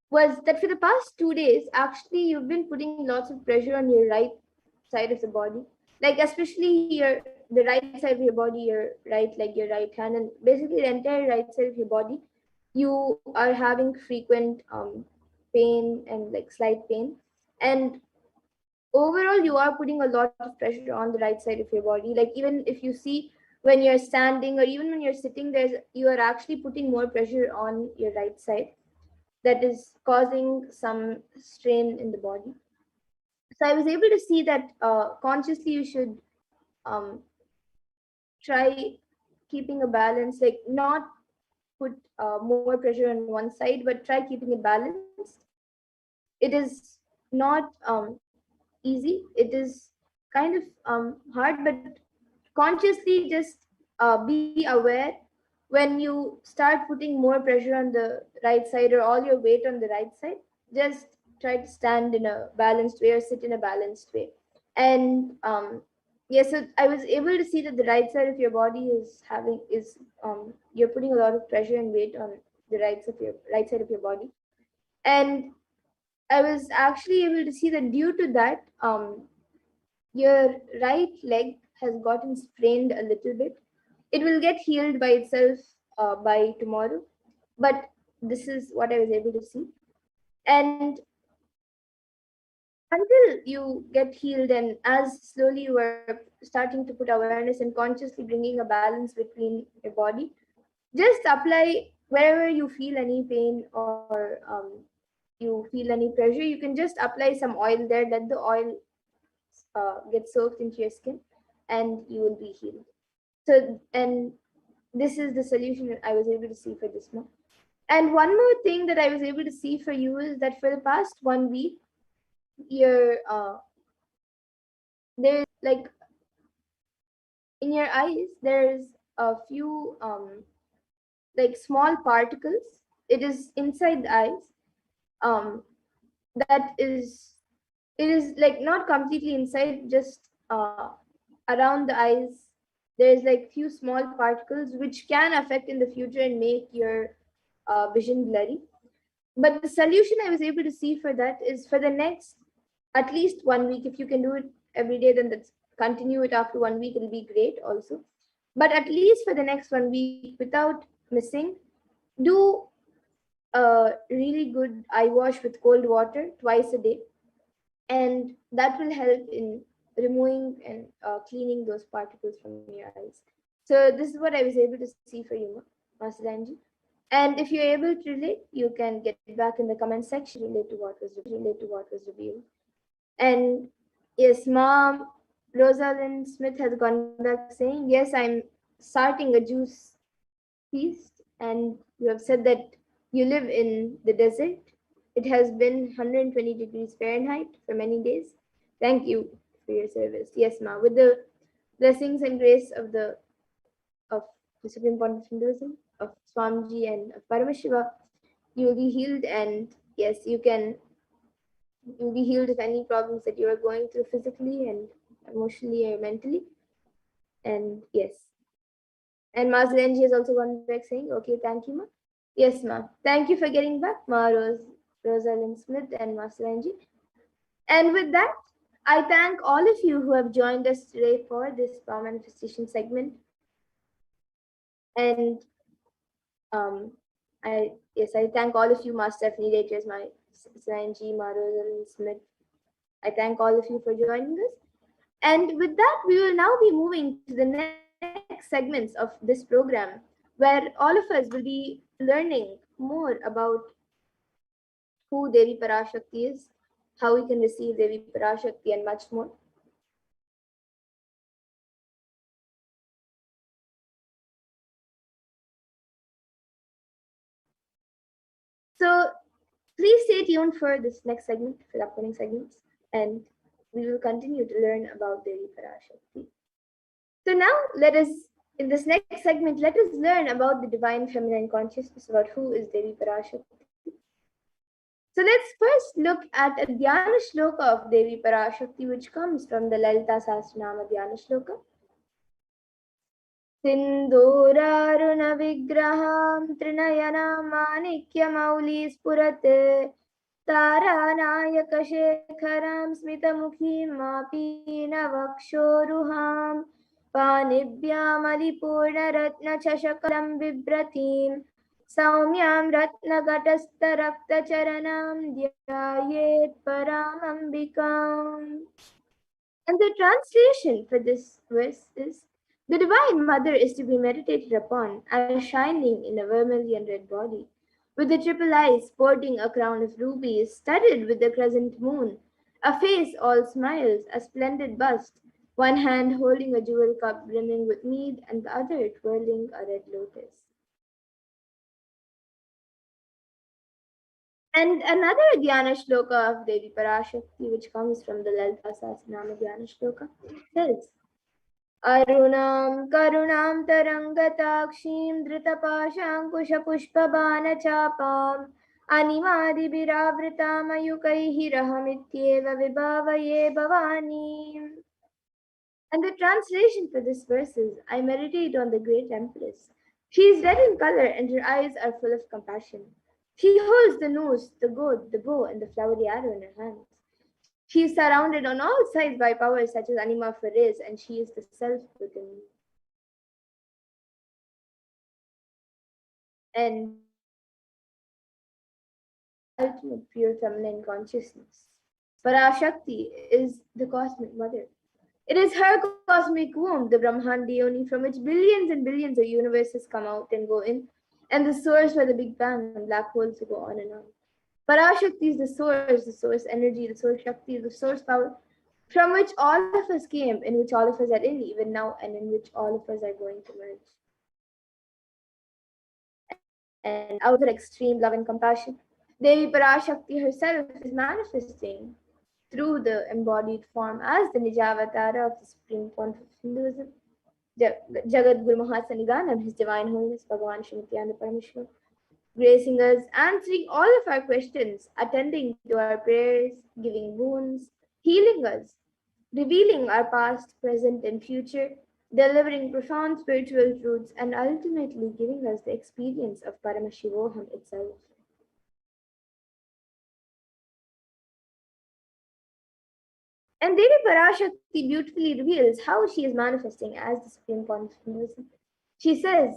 was that for the past 2 days, actually, you've been putting lots of pressure on your right side of the body, like especially the right side of your body, your right leg, your right hand, and basically the entire right side of your body. You are having frequent pain and like slight pain, and overall, you are putting a lot of pressure on the right side of your body. Like even if you see when you're standing or even when you're sitting, you are actually putting more pressure on your right side that is causing some strain in the body. So I was able to see that consciously you should um, try keeping a balance, like not put more pressure on one side, but try keeping it balanced. It is not easy. It is kind of hard, but consciously just be aware when you start putting more pressure on the right side or all your weight on the right side. Just try to stand in a balanced way or sit in a balanced way. And yes, so I was able to see that the right side of your body is you're putting a lot of pressure and weight on the right side of your body. And I was actually able to see that due to that, your right leg has gotten sprained a little bit. It will get healed by itself by tomorrow, but this is what I was able to see. And until you get healed, and as slowly you are starting to put awareness and consciously bringing a balance between your body, just apply wherever you feel any pain or you feel any pressure, you can just apply some oil there, let the oil get soaked into your skin, and you will be healed. So, and this is the solution that I was able to see for this month. And one more thing that I was able to see for you is that for the past 1 week, your there's like in your eyes there's a few like small particles. It is inside the eyes. Um, that is it is like not completely inside, just around the eyes. There's like few small particles which can affect in the future and make your vision blurry. But the solution I was able to see for that is for the next at least 1 week. If you can do it every day, then that's continue it after 1 week. It'll be great also. But at least for the next 1 week, without missing, do a really good eye wash with cold water twice a day, and that will help in removing and cleaning those particles from your eyes. So this is what I was able to see for you, Master Anji. And if you're able to relate, you can get back in the comment section relate to what was revealed. And yes, Mom Rosalind Smith has gone back saying, yes, I'm starting a juice feast, and you have said that You live in the desert. It has been 120 degrees Fahrenheit for many days. Thank you for your service. Yes, Ma. With the blessings and grace of the Supreme Pontiff of Hinduism, of Swamiji and of Paramashiva, you will be healed, and yes, you'll be healed of any problems that you are going through physically and emotionally or mentally. And yes. And Ma Zelenji has also gone back saying, okay, thank you, Ma. Yes, Ma. Thank you for getting back, Ma Rosalind Smith and Ma Zelenji. And with that, I thank all of you who have joined us today for this power manifestation segment. And I thank all of you, Ma Stephanie Daters, Ma Zelenji, Ma Rosalind Smith. I thank all of you for joining us. And with that, we will now be moving to the next segments of this program, where all of us will be learning more about who Devi Parashakti is, how we can receive Devi Parashakti, and much more. So please stay tuned for this next segment, for the upcoming segments, and we will continue to learn about Devi Parashakti. So now in this next segment, let us learn about the divine feminine consciousness, about who is Devi Parashakti. So let's first look at a Dhyana Shloka of Devi Parashakti, which comes from the Lalita Sahasranama Dhyana Shloka. Sindhuraruna vigraham trinayana manikya mauli spurate taranayaka shekharam smitamukhim mapina vakshoruham panibhyamaliporna ratna chashakalam vibratim Saumyam Ratnaghatastha Raktacharanam Dhyayet Paramambikam. And the translation for this verse is: the Divine Mother is to be meditated upon as shining in a vermilion red body, with the triple eyes sporting a crown of rubies studded with the crescent moon, a face all smiles, a splendid bust, one hand holding a jewel cup brimming with mead, and the other twirling a red lotus. And another Dhyana Shloka of Devi Parashakti, which comes from the Lalita Sahasranama Dhyana Shloka, says: Arunam Karunam Tarangatakshim Dritapashankusha Pushpabana Chapam Animadi Biravritam Ayukaihi Rahamityeva Vibhavaye Bhavani. And the translation for this verse is: I meditate on the great Empress. She is red in color and her eyes are full of compassion. She holds the noose, the goad, the bow, and the flowery arrow in her hands. She is surrounded on all sides by powers such as Anima Fares, and she is the self within me. And ultimate pure feminine consciousness. Parashakti is the cosmic mother. It is her cosmic womb, the Brahmandi Yoni, from which billions and billions of universes come out and go in, and the source where the Big Bang and black holes go on and on. Parashakti is the source energy, the source Shakti, the source power, from which all of us came, in which all of us are in, even now, and in which all of us are going to merge. And out of her extreme love and compassion, Devi Parashakti herself is manifesting through the embodied form as the Nijavatara of the Supreme Pontiff of Hinduism, Jagat Guru Mahasanidanam, His Divine Holiness Bhagavan Sri Nithyananda Paramashivam, gracing us, answering all of our questions, attending to our prayers, giving boons, healing us, revealing our past, present, and future, delivering profound spiritual truths, and ultimately giving us the experience of Paramashivoham itself. And Devi Parashakti beautifully reveals how she is manifesting as the Supreme Pontiff of Hinduism. She says,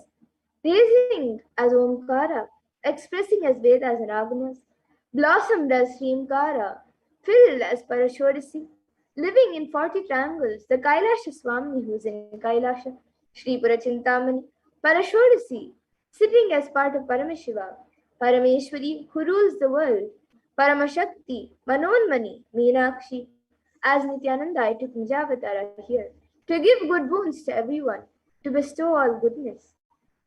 raising as Omkara, expressing as Vedas and Agamas, blossomed as Srimkara, filled as Parashodasi, living in 40 triangles, the Kailasha Swami who is in Kailasha, Sri Purachintamani, Parashodasi, sitting as part of Paramashiva, Parameshwari who rules the world, Paramashakti, Manonmani, Meenakshi. As Nithyananda, I took Nijavatara here to give good boons to everyone, to bestow all goodness.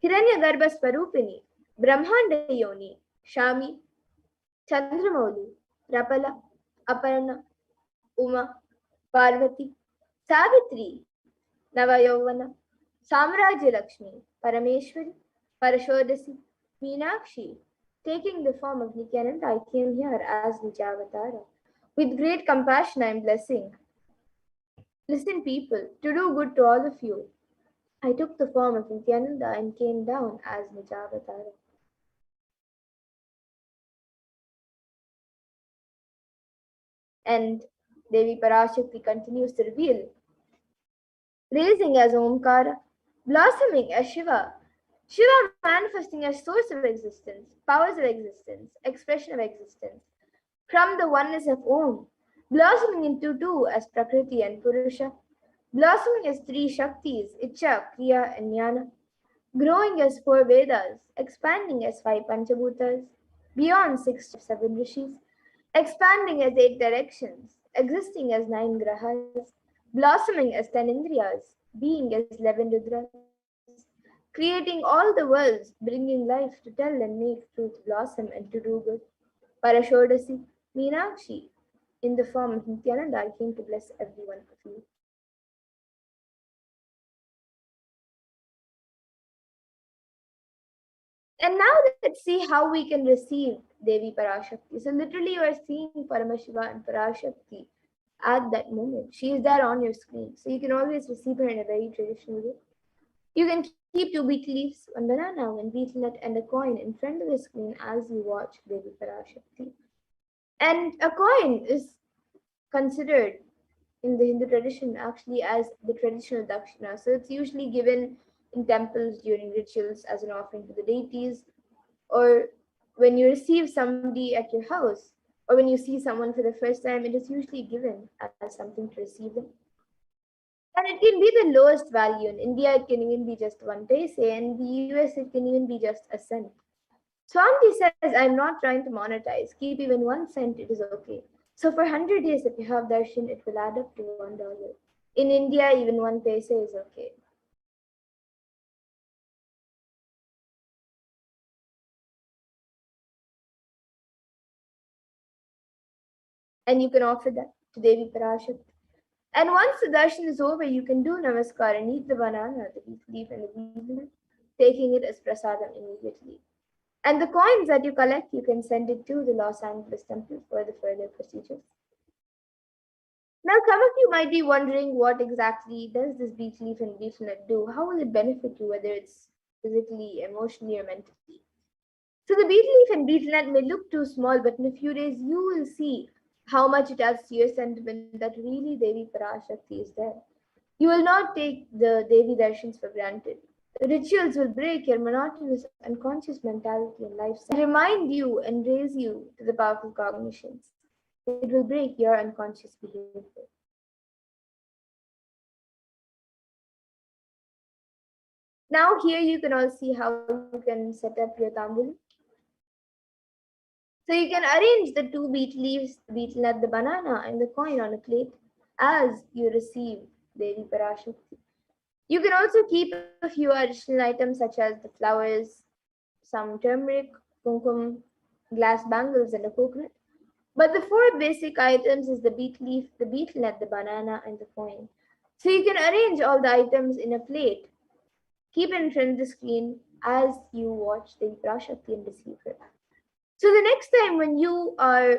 Hiranyagarbha Swarupini, Brahmanda Yoni, Shami, Chandramouli, Rapala, Aparna, Uma, Parvati, Savitri, Navayovana, Samrajya Lakshmi, Parameshwari, Parashodasi, Meenakshi. Taking the form of Nithyananda, I came here as Nijavatara. With great compassion, I am blessing. Listen, people, to do good to all of you. I took the form of Nithyananda and came down as Nijavatara. And Devi Parashakti continues to reveal, raising as Omkara, blossoming as Shiva, Shiva manifesting as source of existence, powers of existence, expression of existence, from the oneness of Om, blossoming into two as Prakriti and Purusha, blossoming as three Shaktis, Icha, Kriya, and Jnana, growing as four Vedas, expanding as five Panchabhutas, beyond six to seven rishis, expanding as eight directions, existing as nine grahas, blossoming as 10 indriyas, being as 11 rudras, creating all the worlds, bringing life to tell and make truth blossom and to do good. Parashodasi, Meenakshi, in the form of Nithyananda, I came to bless every one of you. And now let's see how we can receive Devi Parashakti. So literally you are seeing Paramashiva and Parashakti at that moment. She is there on your screen. So you can always receive her in a very traditional way. You can keep two betel leaves, one banana, one betel nut, and a coin in front of the screen as you watch Devi Parashakti. And a coin is considered in the Hindu tradition actually as the traditional dakshina. So it's usually given in temples during rituals as an offering to the deities, or when you receive somebody at your house, or when you see someone for the first time, it is usually given as something to receive them. And it can be the lowest value. In India, it can even be just 1 paise. In the US, it can even be just a cent. Swamiji says, I'm not trying to monetize. Keep even 1 cent, it is okay. So for 100 days, if you have darshan, it will add up to $1. In India, even 1 paise is okay. And you can offer that to Devi Parashakti. And once the darshan is over, you can do namaskar and eat the banana, the beef leaf, and the beef, taking it as prasadam immediately. And the coins that you collect, you can send it to the Los Angeles temple for the further procedures. Now, some of you might be wondering what exactly does this beef leaf and beef nut do? How will it benefit you, whether it's physically, emotionally, or mentally? So the beef leaf and beef nut may look too small, but in a few days you will see how much it adds to your sentiment that really Devi Parashakti is there. You will not take the Devi darshans for granted. The rituals will break your monotonous unconscious mentality and lifestyle, and remind you and raise you to the powerful cognitions. It will break your unconscious behavior. Now here you can all see how you can set up your tambulam. So you can arrange the two beet leaves, the betel nut, the banana, and the coin on a plate as you receive Devi Parashakti. You can also keep a few additional items such as the flowers, some turmeric, kumkum, glass bangles, and a coconut. But the four basic items is the beet leaf, the betel nut, the banana, and the coin. So you can arrange all the items in a plate. Keep it in front of the screen as you watch Devi Parashakti and receive her. So the next time when you are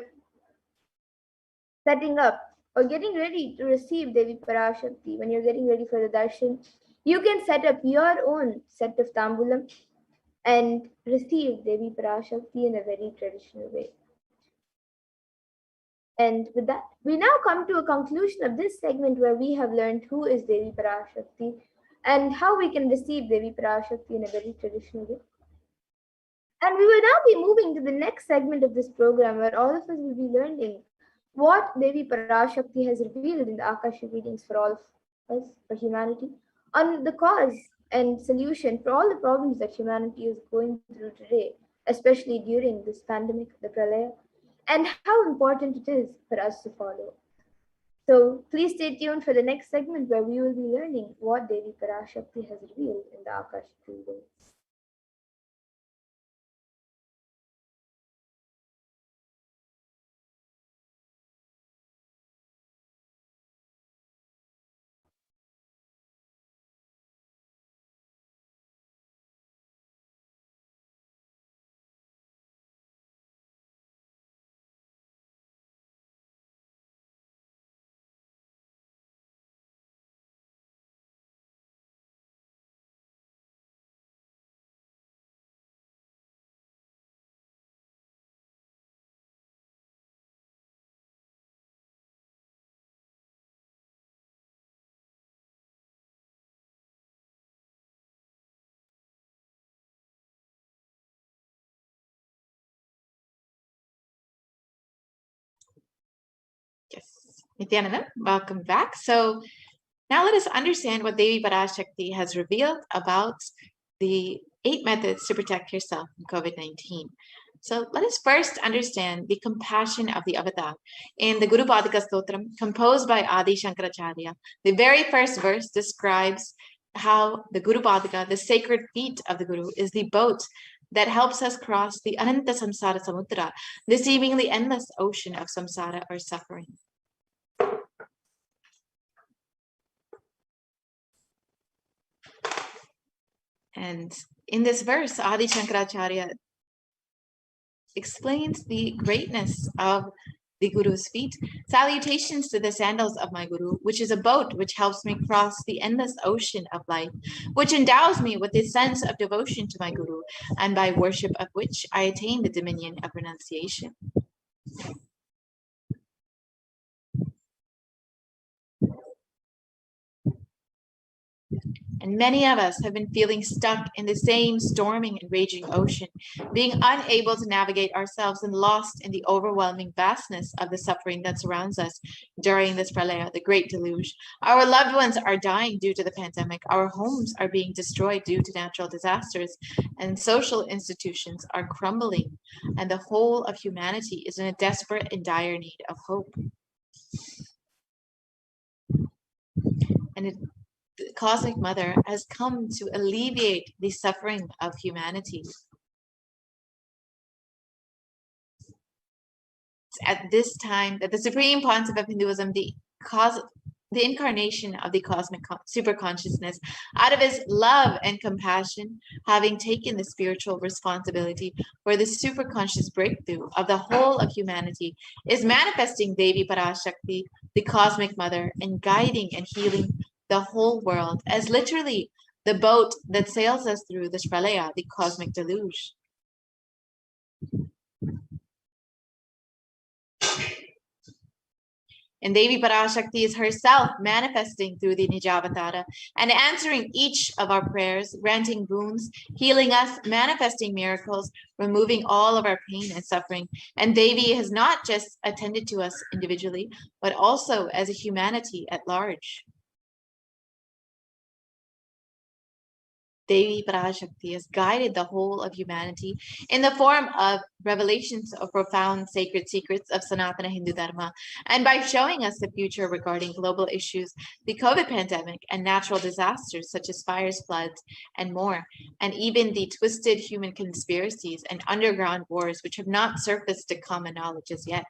setting up or getting ready to receive Devi Parashakti, when you're getting ready for the darshan, you can set up your own set of tambulam and receive Devi Parashakti in a very traditional way. And with that, we now come to a conclusion of this segment where we have learned who is Devi Parashakti and how we can receive Devi Parashakti in a very traditional way. And we will now be moving to the next segment of this program where all of us will be learning what Devi Parashakti has revealed in the Akashic readings for all of us, for humanity, on the cause and solution for all the problems that humanity is going through today, especially during this pandemic, the Pralaya, and how important it is for us to follow. So please stay tuned for the next segment where we will be learning what Devi Parashakti has revealed in the Akashic readings. Nithyananda, welcome back. So now let us understand what Devi Parashakti has revealed about the 8 methods to protect yourself from COVID-19. So let us first understand the compassion of the avatar. In the Guru Padaka Stotram, composed by Adi Shankaracharya, the very first verse describes how the Guru Padaka, the sacred feet of the Guru, is the boat that helps us cross the Ananta Samsara Samudra, the seemingly endless ocean of samsara or suffering. And in this verse, Adi Shankaracharya explains the greatness of the Guru's feet. Salutations to the sandals of my Guru, which is a boat which helps me cross the endless ocean of life, which endows me with a sense of devotion to my Guru, and by worship of which I attain the dominion of renunciation. And many of us have been feeling stuck in the same storming and raging ocean, being unable to navigate ourselves and lost in the overwhelming vastness of the suffering that surrounds us during this pralaya, the great deluge. Our loved ones are dying due to the pandemic. Our homes are being destroyed due to natural disasters, and social institutions are crumbling. And the whole of humanity is in a desperate and dire need of hope. And the Cosmic Mother has come to alleviate the suffering of humanity. It's at this time that the Supreme Pontiff of Hinduism, the incarnation of the cosmic superconsciousness, out of his love and compassion, having taken the spiritual responsibility for the superconscious breakthrough of the whole of humanity, is manifesting Devi Parashakti, the Cosmic Mother, and guiding and healing the whole world as literally the boat that sails us through this pralaya, the cosmic deluge. And Devi Parashakti is herself manifesting through the Nijavatara and answering each of our prayers, granting boons, healing us, manifesting miracles, removing all of our pain and suffering. And Devi has not just attended to us individually, but also as a humanity at large. Devi Parashakti has guided the whole of humanity in the form of revelations of profound sacred secrets of Sanatana Hindu Dharma, and by showing us the future regarding global issues, the COVID pandemic, and natural disasters such as fires, floods, and more, and even the twisted human conspiracies and underground wars which have not surfaced to common knowledge as yet.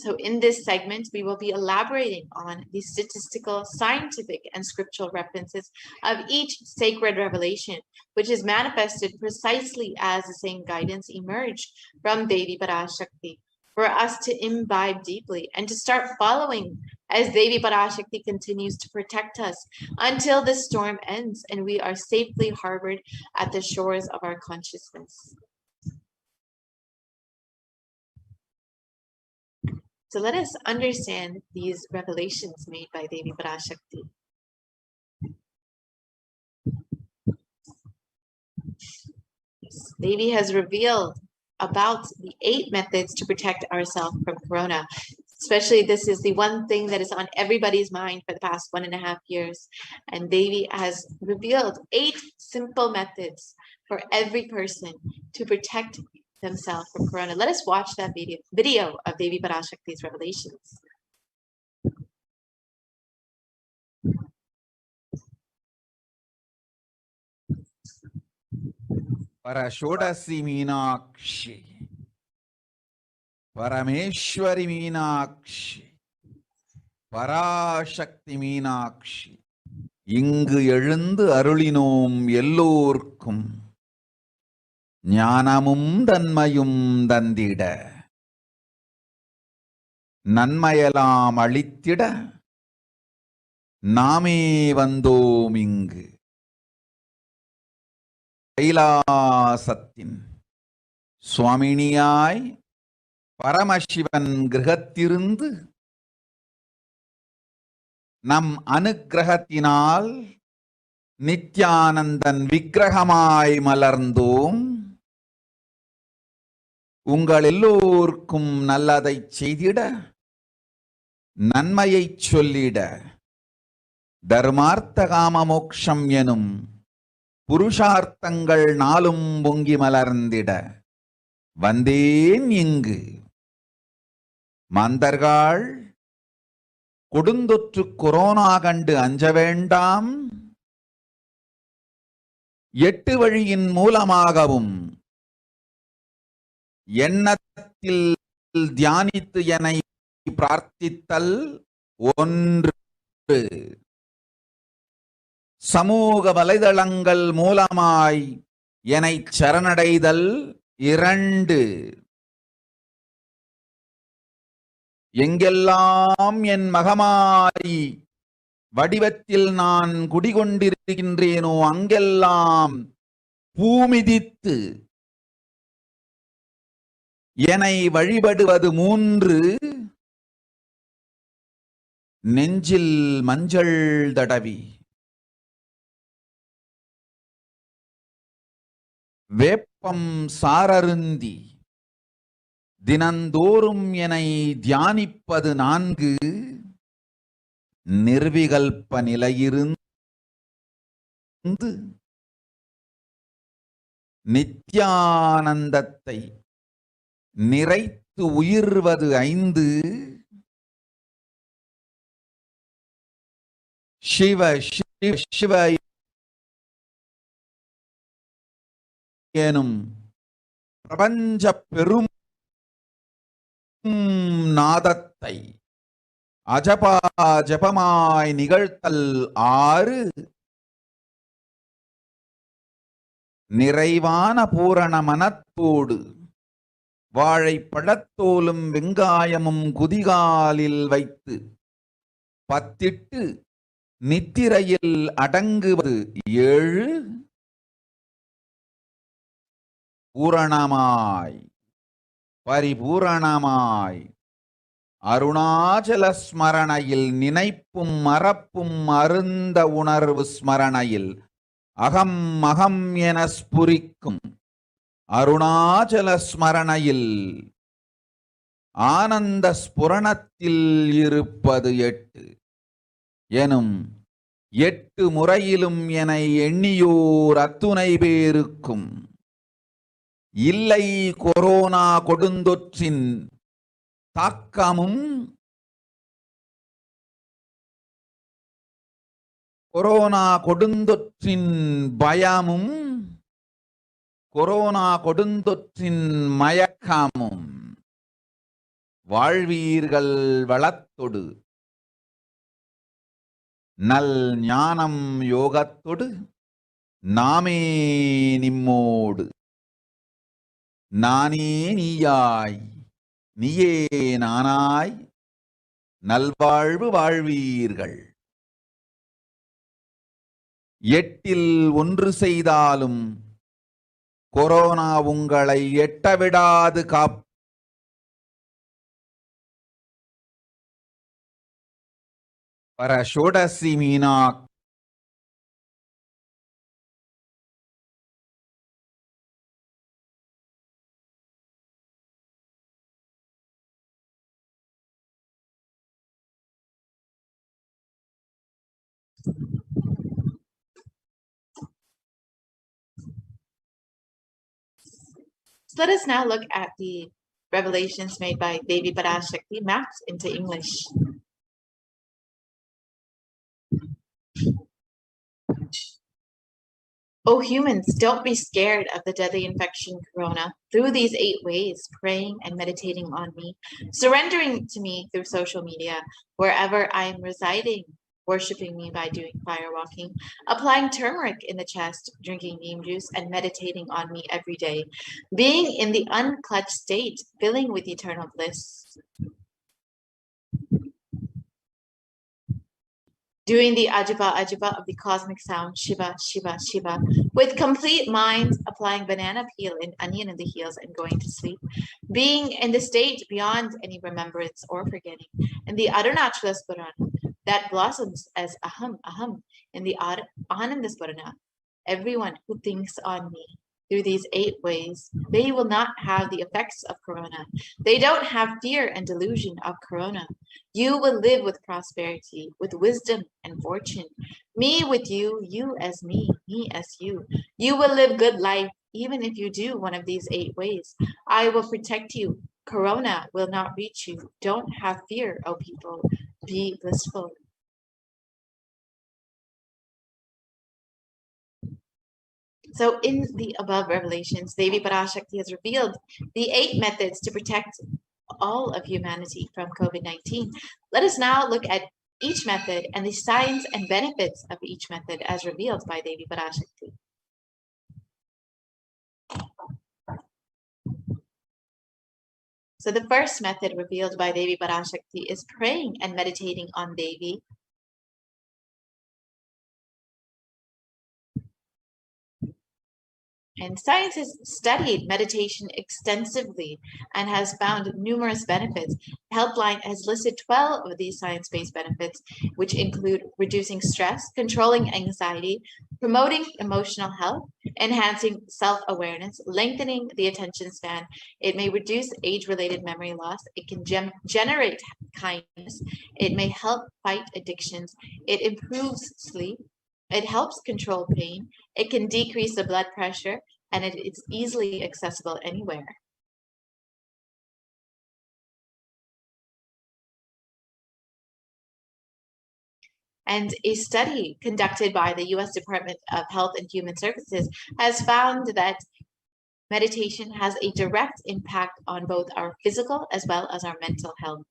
So in this segment, we will be elaborating on the statistical, scientific, and scriptural references of each sacred revelation, which is manifested precisely as the same guidance emerged from Devi Parashakti, for us to imbibe deeply and to start following as Devi Parashakti continues to protect us until the storm ends and we are safely harbored at the shores of our consciousness. So let us understand these revelations made by Devi Parashakti. Devi has revealed about the 8 methods to protect ourselves from corona. Especially this is the one thing that is on everybody's mind for the past 1.5 years. And Devi has revealed 8 simple methods for every person to protect themselves from corona. Let us watch that video of Devi Parashakti's revelations. Parashodasi Meenakshi, Parameshwari Meenakshi, Parashakti Meenakshi, இங்கு எழுந்து அருளினோம் எல்லோர்க்கும் ஞானமும் தன்மையும் தந்திட நன்மையெல்லாம் அளித்திட நாமே வந்தோம் இங்கு கைலாசத்தின் சுவாமினியாய் பரமசிவன் கிரகத்திருந்து நம் அனுக்கிரகத்தினால் நித்யானந்தன் விக்கிரகமாய் மலர்ந்தோம். உங்கள் எல்லோருக்கும் நல்லதைச் செய்திட, நன்மையைச் சொல்லிட, தர்மார்த்த காம மோக்ஷம் எனும் புருஷார்த்தங்கள் நாளும் பொங்கி மலர்ந்திட வந்தேன் இங்கு. மாந்தர்கள் கொடுந்தொற்று கொரோனா கண்டு அஞ்ச வேண்டாம். 8 வழியின் மூலமாகவும் எண்ணத்தில் தியானித்து என்னை பிரார்த்தித்தல் ஒன்று, சமூக வலைதளங்கள் மூலமாய் என்னை சரணடைதல் 2, எங்கெல்லாம் என் மகமாரி வடிவத்தில் நான் குடிகொண்டிருக்கின்றேனோ அங்கெல்லாம் பூமிதித்து என்னை வழிபடுவது 3, நெஞ்சில் மஞ்சள் தடவி வேப்பம் சாரருந்தி தினந்தோறும் என்னை தியானிப்பது 4, நிர்விகல்ப நிலையிருந்து நித்யானந்தத்தை நிறைத்து உயிர்வது 5, சிவ சிவ சிவ எனும் பிரபஞ்ச பெரும் நாதத்தை அஜபா ஜபமாய் நிகழ்த்தல் 6, நிறைவான பூரண மனத்தோடு வாழைப்பழத்தோலும் வெங்காயமும் குதிகாலில் வைத்து பத்திட்டு நித்திரையில் அடங்குவது 7, பூரணமாய் பரிபூரணமாய் அருணாச்சல ஸ்மரணையில் நினைப்பும் மறப்பும் அருந்த உணர்வு ஸ்மரணையில் அகம் அகம் என ஸ்புரிக்கும் அருணாச்சல ஸ்மரணையில் ஆனந்த ஸ்புரணத்தில் இருப்பது 8 எனும் 8 முறையிலும் என எண்ணியோர் அத்துணை பேருக்கும் இல்லை கொரோனா கொடுந்தொற்றின் தாக்கமும் கொரோனா கொடுந்தொற்றின் பயமும் கொரோனா கொடுந்தொற்றின் மயக்கமும் வாழ்வீர்கள் வளத்தொடு நல் ஞானம் யோகத்தொடு நாமே நிம்மோடு நானே நீயாய் நீயே நானாய் நல்வாழ்வு வாழ்வீர்கள். 8இல் 1 செய்தாலும் கொரோனா உங்களை எட்டவிடாது காப். பரஷோடசி Meena So let us now look at the revelations made by Devi Parashakti mapped into English. O humans, don't be scared of the deadly infection corona. Through these 8 ways, praying and meditating on me, surrendering to me through social media, wherever I am residing, worshipping me by doing fire walking, applying turmeric in the chest, drinking neem juice, and meditating on me every day, being in the unclutched state, filling with eternal bliss. Doing the Ajaba Ajaba of the cosmic sound, Shiva, Shiva, Shiva, with complete mind, applying banana peel and onion in the heels and going to sleep, being in the state beyond any remembrance or forgetting, in the Arunachala Sparana that blossoms as Aham, Aham, in the Ananda Sparana, everyone who thinks on me, through these 8 ways, they will not have the effects of corona. They don't have fear and delusion of corona. You will live with prosperity, with wisdom and fortune. Me with you, you as me as you. You will live good life, even if you do one of these 8 ways. I will protect you. Corona will not reach you. Don't have fear, O people. Be blissful. So in the above revelations, Devi Parashakti has revealed the 8 methods to protect all of humanity from COVID-19. Let us now look at each method and the science and benefits of each method as revealed by Devi Parashakti. So the first method revealed by Devi Parashakti is praying and meditating on Devi. And science has studied meditation extensively and has found numerous benefits. Helpline has listed 12 of these science-based benefits, which include reducing stress, controlling anxiety, promoting emotional health, enhancing self-awareness, lengthening the attention span. It may reduce age-related memory loss. It can generate kindness. It may help fight addictions. It improves sleep. It helps control pain. It can decrease the blood pressure, and it is easily accessible anywhere. And a study conducted by the U.S. Department of Health and Human Services has found that meditation has a direct impact on both our physical as well as our mental health.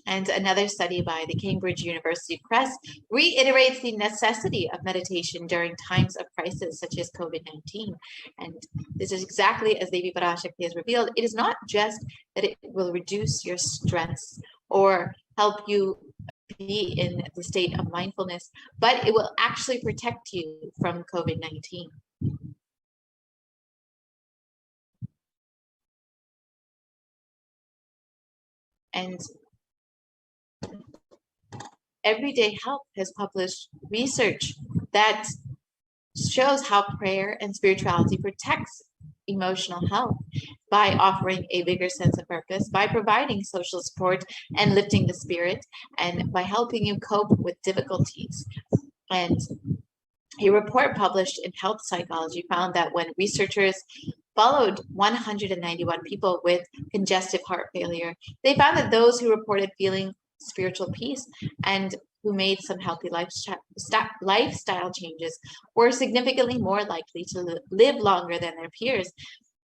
And another study by the Cambridge University Press reiterates the necessity of meditation during times of crisis such as COVID-19. And this is exactly as Devi Parashakti has revealed. It is not just that it will reduce your stress or help you be in the state of mindfulness, but it will actually protect you from COVID-19. And Everyday Health has published research that shows how prayer and spirituality protects emotional health by offering a bigger sense of purpose, by providing social support and lifting the spirit, and by helping you cope with difficulties. And a report published in Health Psychology found that when researchers followed 191 people with congestive heart failure, they found that those who reported feeling spiritual peace and who made some healthy lifestyle changes were significantly more likely to live longer than their peers.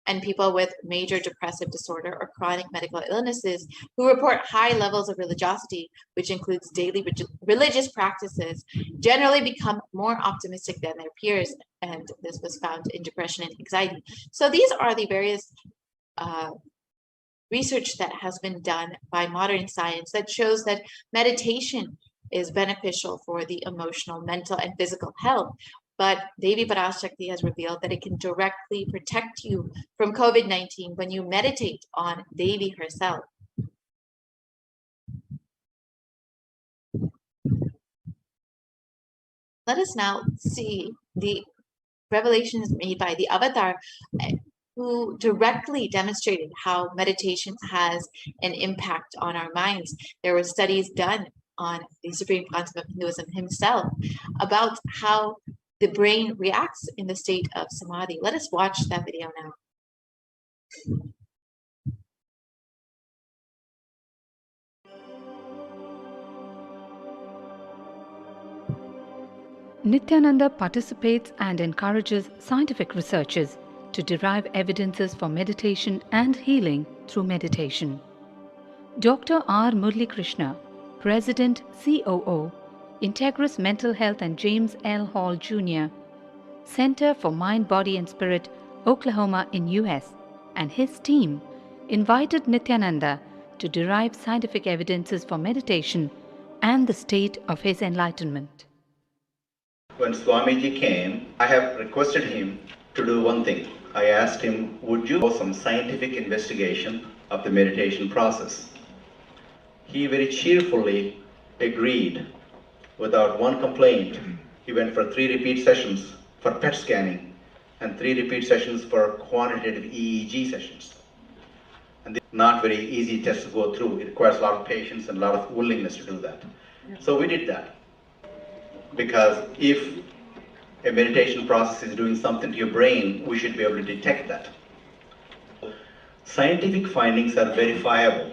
And people with major depressive disorder or chronic medical illnesses who report high levels of religiosity, which includes daily religious practices, generally become more optimistic than their peers. And this was found in depression and anxiety. So these are the various research that has been done by modern science that shows that meditation is beneficial for the emotional, mental, and physical health. But Devi Parashakti has revealed that it can directly protect you from COVID-19 when you meditate on Devi herself. Let us now see the revelations made by the Avatar, who directly demonstrated how meditation has an impact on our minds. There were studies done on the Supreme Pontiff of Hinduism himself about how the brain reacts in the state of Samadhi. Let us watch that video now. Nithyananda participates and encourages scientific researchers to derive evidences for meditation and healing through meditation. Dr. R. Murli Krishna, President, COO, Integris Mental Health and James L. Hall Jr., Center for Mind, Body and Spirit, Oklahoma in US, and his team invited Nithyananda to derive scientific evidences for meditation and the state of his enlightenment. When Swamiji came, I have requested him to do one thing. I asked him, would you do some scientific investigation of the meditation process? He very cheerfully agreed without one complaint. He went for 3 repeat sessions for PET scanning and 3 repeat sessions for quantitative EEG sessions. And these are not very easy tests to go through. It requires a lot of patience and a lot of willingness to do that. So we did that. Because if a meditation process is doing something to your brain, we should be able to detect that. Scientific findings are verifiable.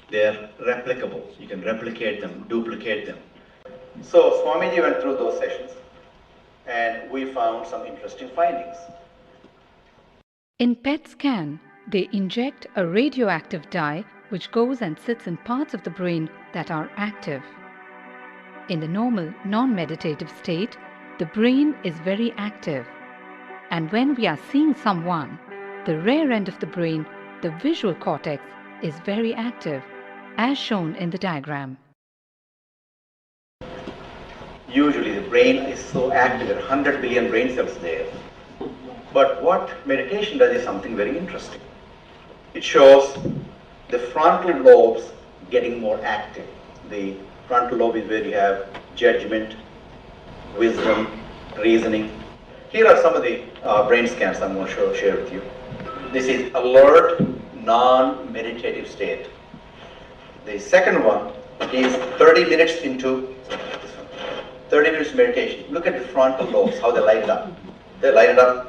They are replicable. You can replicate them, duplicate them. So Swamiji went through those sessions and we found some interesting findings. In PET scan, they inject a radioactive dye which goes and sits in parts of the brain that are active. In the normal, non-meditative state, the brain is very active. And when we are seeing someone, the rear end of the brain, the visual cortex, is very active, as shown in the diagram. Usually the brain is so active, there are 100 billion brain cells there. But what meditation does is something very interesting. It shows the frontal lobes getting more active. The frontal lobe is where you have judgment, wisdom, reasoning. Here are some of the brain scans I'm going to share with you. This is alert, non-meditative state. The second one is 30 minutes into 30 minutes meditation. Look at the frontal lobes, how they light it up. They light it up